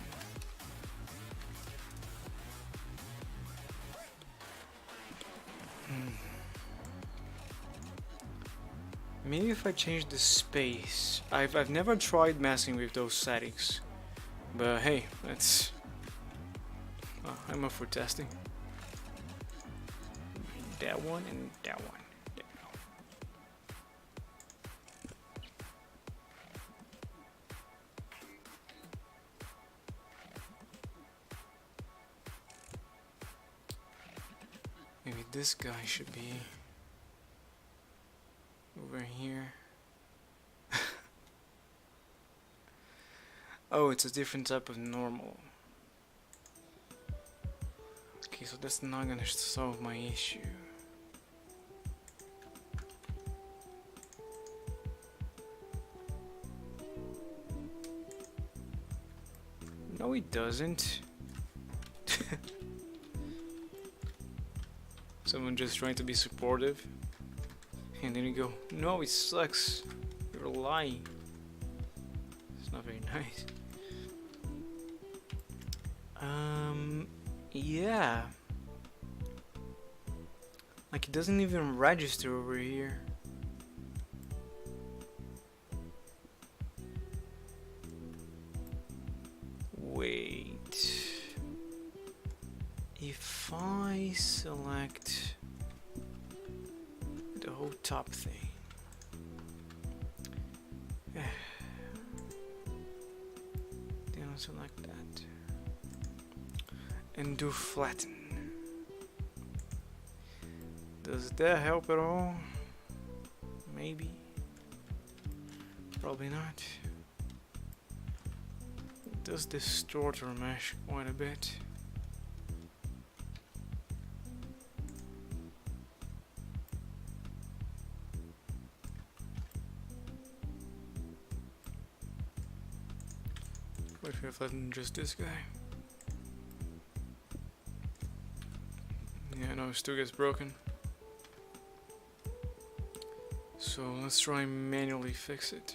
Maybe if I change the space. I've never tried messing with those settings, but hey, that's I'm up for testing. That one and that one. Maybe this guy should be over here. Oh, it's a different type of normal. Okay, so that's not gonna solve my issue. No, it doesn't. Someone just trying to be supportive. And then you go, no, it sucks. You're lying. It's not very nice. Yeah. Like, it doesn't even register over here. Wait. If I select the whole top thing. Then I'll select that. And do flatten. Does that help at all? Maybe. Probably not. It does distort our mesh quite a bit. What if I flatten just this guy? Yeah, no, it still gets broken. So let's try and manually fix it.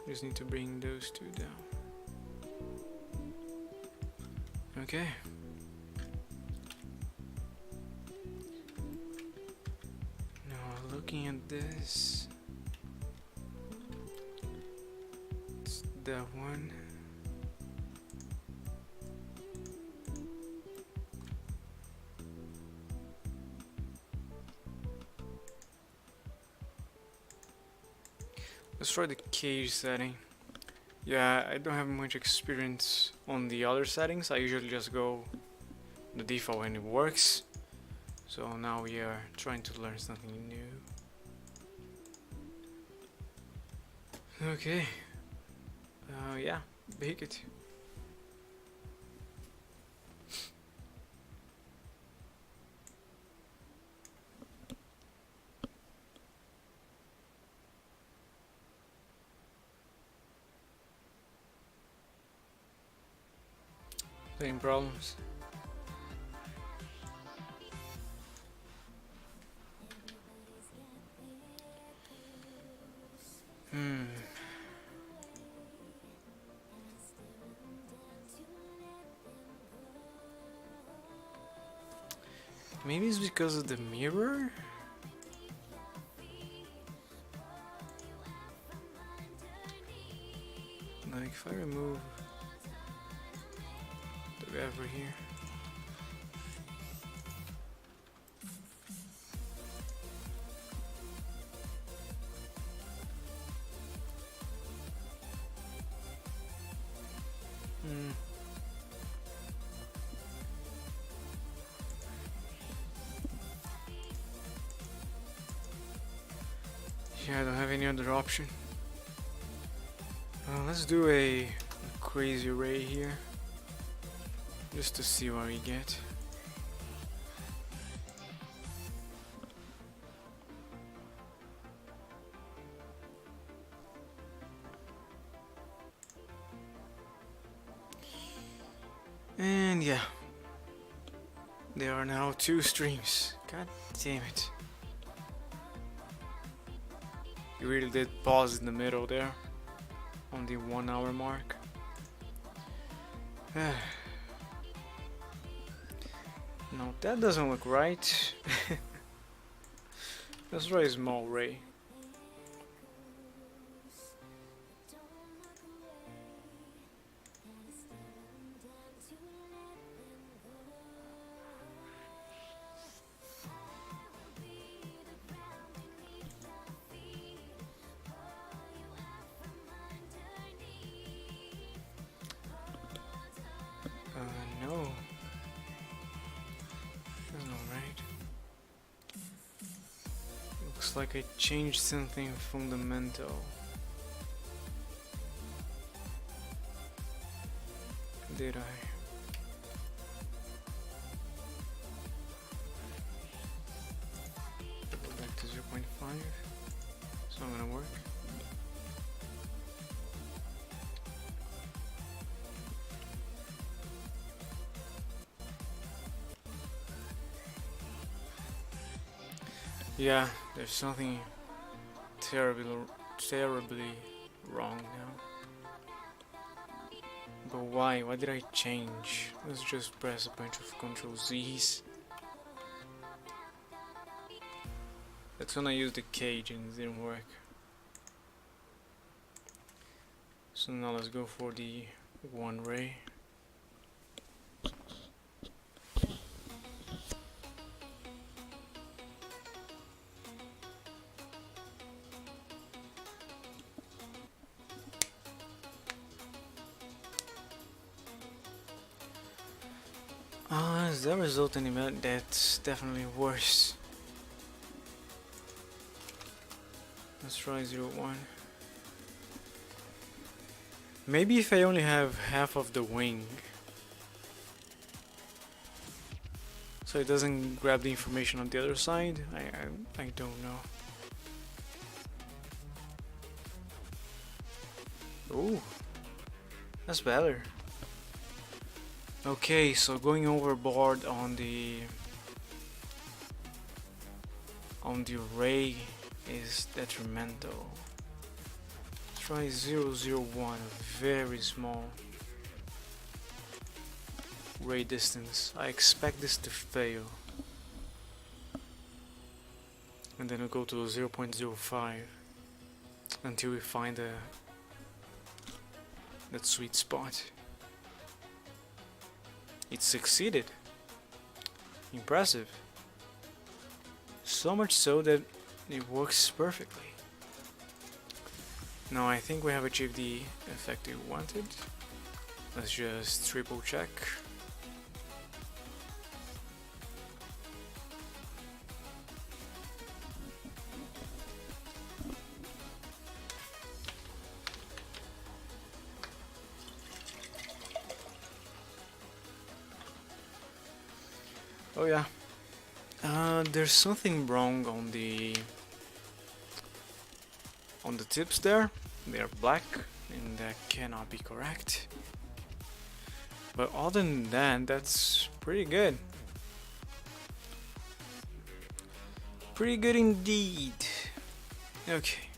Just need to bring those two down. Okay. Now looking at this, it's that one. Let's try the cage setting. Yeah, I don't have much experience on the other settings. I usually just go the default and it works. So now we are trying to learn something new. Okay. Yeah, bake it. Same problems. Maybe it's because of the mirror? Like if I remove the wrapper here. Yeah, I don't have any other option. Let's do a crazy ray here, just to see what we get. And yeah, there are now 2 streams. God damn it. You really did pause in the middle there, on the 1 hour mark. No, that doesn't look right. Let's try a small ray. No. That's not right. Looks like I changed something fundamental. Did I? Go back to 0.5. It's not gonna work. Yeah, there's something terribly wrong now. But why? Why did I change? Let's just press a bunch of Control Z's. That's when I used the cage and it didn't work. So now let's go for the one ray. Is that result any better? That's definitely worse. Let's try 0-1. Maybe if I only have half of the wing, so it doesn't grab the information on the other side. I don't know. Ooh, that's better. Okay, so going overboard on the ray is detrimental. Try 0-0-1, very small ray distance. I expect this to fail. And then we'll go to 0.05 until we find that sweet spot. It succeeded. Impressive. So much so that it works perfectly. Now I think we have achieved the effect we wanted. Let's just triple check. Oh yeah. There's something wrong on the tips there. They are black and that cannot be correct. But other than that, that's pretty good. Pretty good indeed. Okay.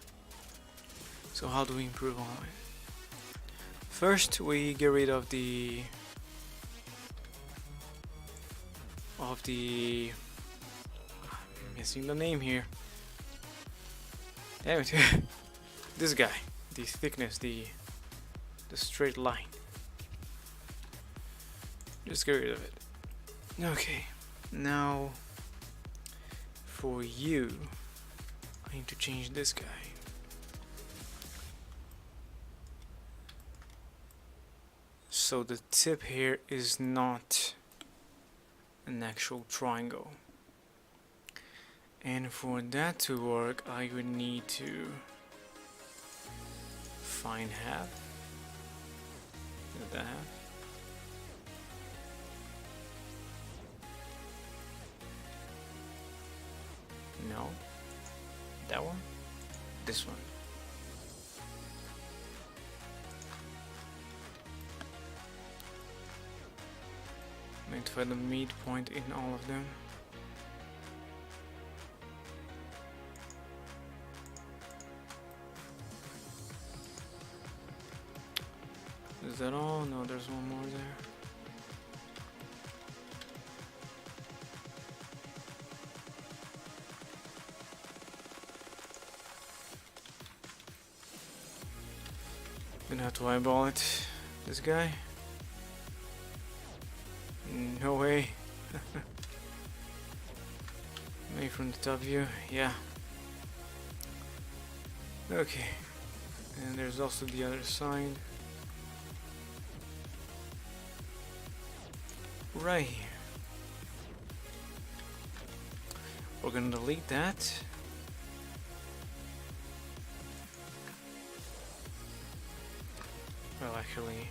So how do we improve on it? First we get rid of the I'm missing the name here. Damn it. This guy, the thickness, the straight line. Just get rid of it. Okay, now for you, I need to change this guy. So the tip here is not an actual triangle. And for that to work, I would need to find half. Is that half? No. That one? This one. Need to find the midpoint in all of them. Is that all? No, there's one more there. Gonna have to eyeball it. This guy. No way. Maybe from the top view. Yeah. Okay. And there's also the other side. Right here. We're gonna delete that. Well, actually,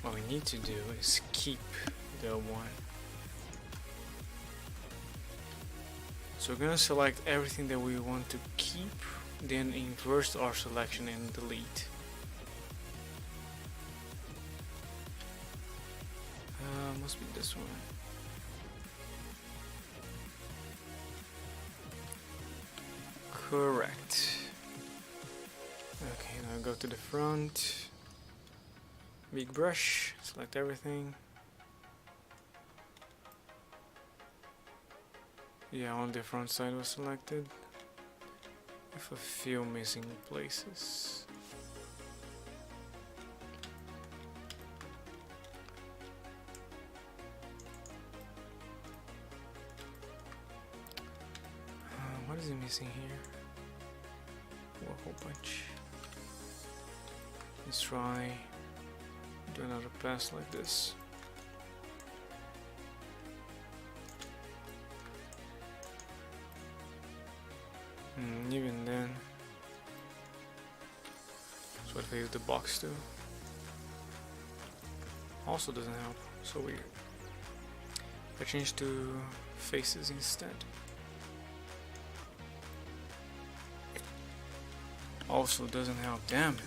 what we need to do is keep the one. So we're gonna select everything that we want to keep, then inverse our selection and delete. Must be this one. Correct. Okay, now go to the front. Big brush, select everything. Yeah, on the front side was selected. With a few missing places. What is it missing here? Oh, a whole bunch. Let's try do another pass like this. Even then, so what if I use the box too? Also doesn't help. So weird. I change to faces instead. Also doesn't help. Damn it.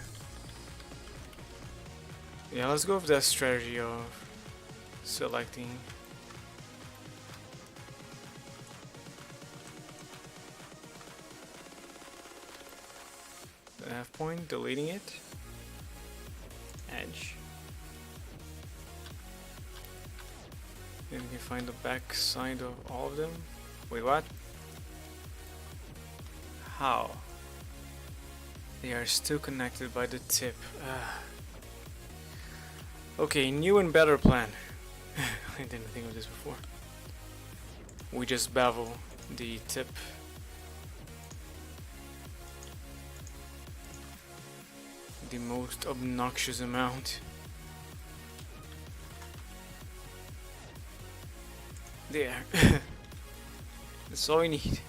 Yeah, let's go with that strategy of selecting. The half point, deleting it. Edge. Then you can find the back side of all of them. Wait, what? How? They are still connected by the tip. Okay, new and better plan. I didn't think of this before. We just bevel the tip. The most obnoxious amount. There. That's all we need.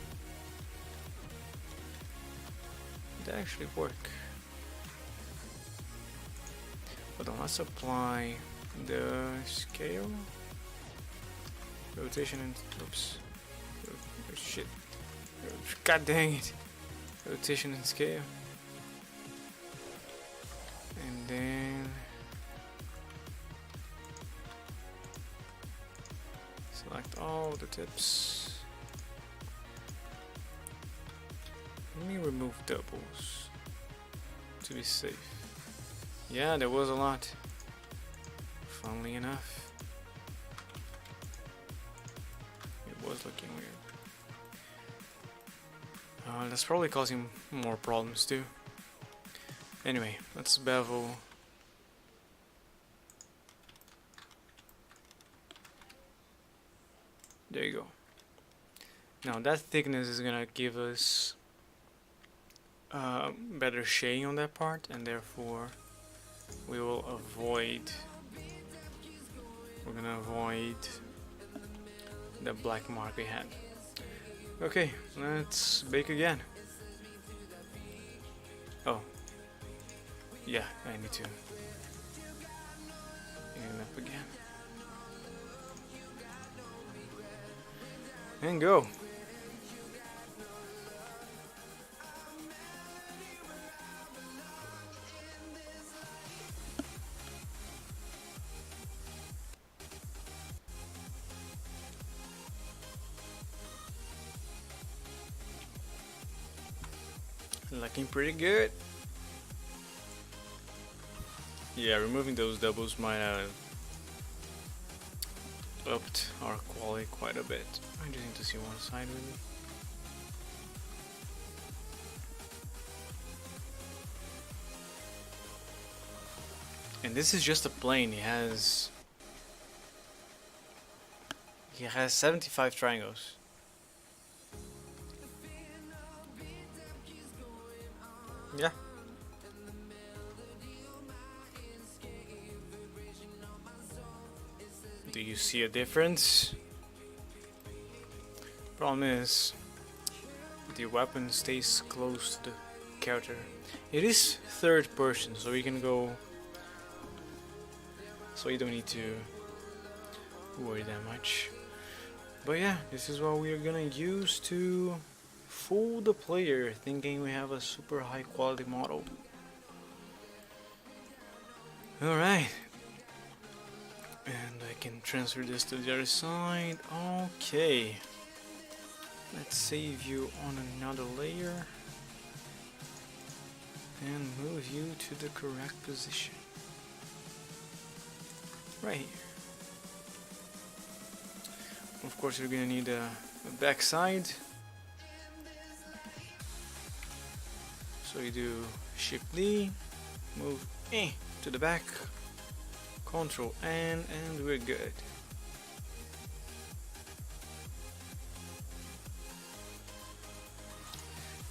It actually work. Hold on, let's apply the scale, rotation, and oops, oh, shit, god dang it, rotation and scale, and then select all the tips. Let me remove doubles to be safe. Yeah, there was a lot. Funnily enough, it was looking weird. That's probably causing more problems too. Anyway, let's bevel. There you go. Now that thickness is gonna give us better shading on that part, and therefore we will avoid, we're gonna avoid the black mark we had. Okay, let's bake again. Oh, yeah, I need to clean it up again. And go. Looking pretty good. Yeah, removing those doubles might have upped our quality quite a bit. I just need to see one side with it. And this is just a plane. He has 75 triangles. Yeah. Do you see a difference? Problem is, the weapon stays close to the character. It is third person, so you can go. So you don't need to worry that much. But yeah, this is what we are gonna use to fool the player thinking we have a super high quality model. Alright. And I can transfer this to the other side. Okay. Let's save you on another layer. and move you to the correct position. Right here. Of course, you're gonna need a back side. So you do Shift D, move to the back, Control N, and we're good.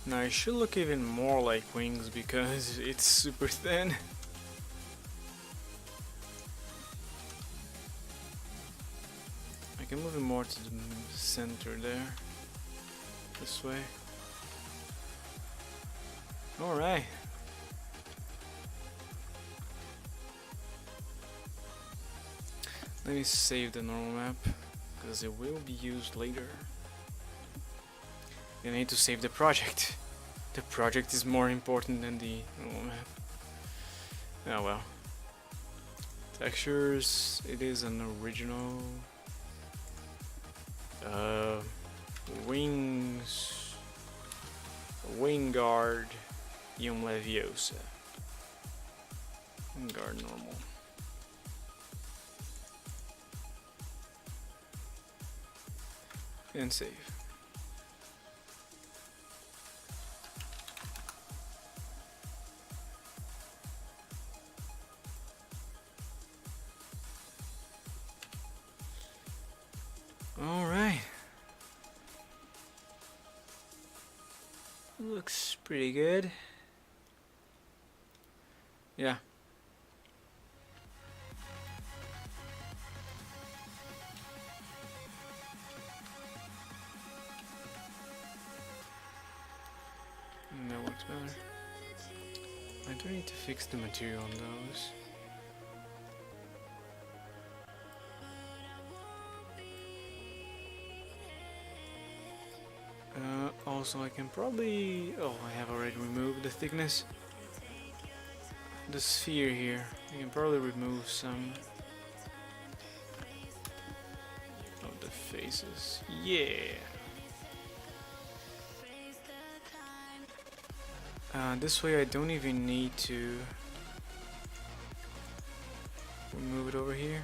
Now it should look even more like wings because it's super thin. I can move it more to the center there, this way. Alright. Let me save the normal map, because it will be used later. I need to save the project. The project is more important than the normal map. Oh well. Textures, it is an original. Wings. Wing guard. Leviosa. Wing guard normal. And save. Alright. Looks pretty good. Yeah. That works better. I do need to fix the material on those. Also, I can probably... Oh, I have already removed the thickness. The sphere here. I can probably remove some of the faces. Yeah! This way I don't even need to remove it over here.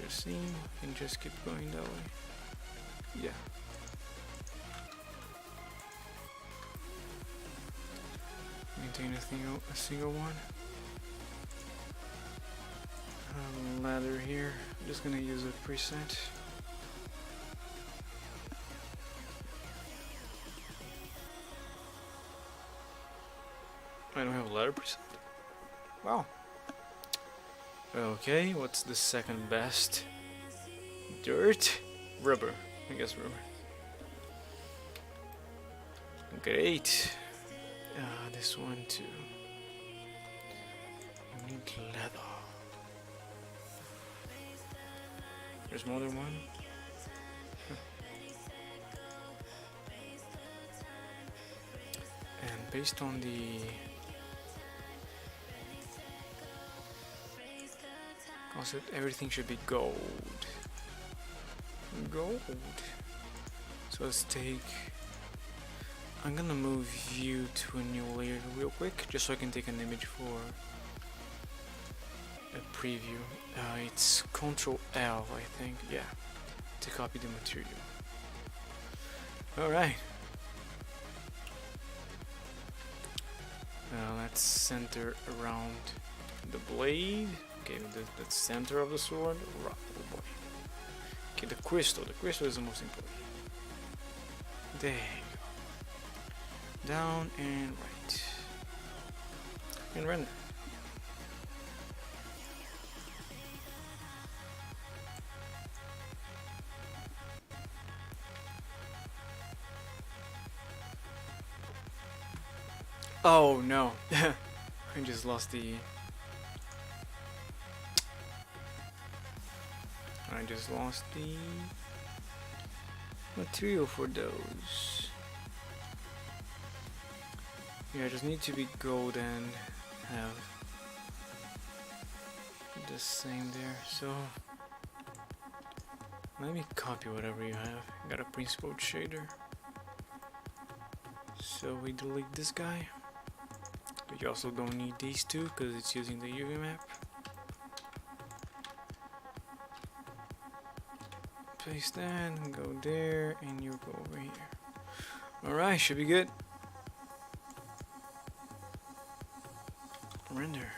Your scene, I can just keep going that way. Yeah. Maintain a single one. Ladder here. I'm just gonna use a preset. I don't have a ladder preset. Wow. Okay, what's the second best? Dirt? Rubber. I guess rubber. Great. This one too. You need leather. There's more than one. And based on the concept, everything should be gold. Gold. So let's take. I'm gonna move you to a new layer real quick, just so I can take an image for a preview. It's Ctrl L, I think, yeah, to copy the material. Alright. Let's center around the blade. Okay, the center of the sword. Oh boy. Okay, the crystal. The crystal is the most important. There you go. Down and right. And render. Oh no. I just lost the... I just lost the material for those. Yeah, I just need to be gold and have the same there. So let me copy whatever you have. Got a principled shader. So we delete this guy. You also don't need these two because it's using the UV map. Paste that and go there, and you go over here. Alright, should be good. Render.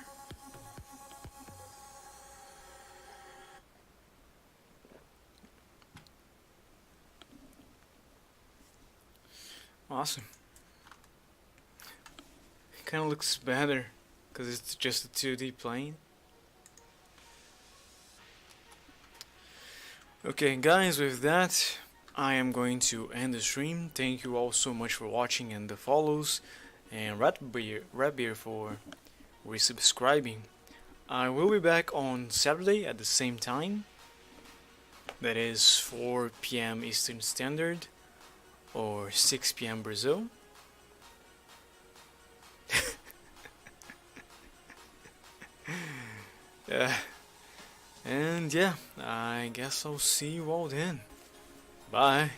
Awesome. It kind of looks better because it's just a 2D plane. Okay guys, with that I am going to end the stream. Thank you all so much for watching and the follows, and Redbeer for resubscribing. I will be back on Saturday at the same time. That is 4 PM Eastern Standard or 6 PM Brazil. And yeah, I guess I'll see you all then. Bye.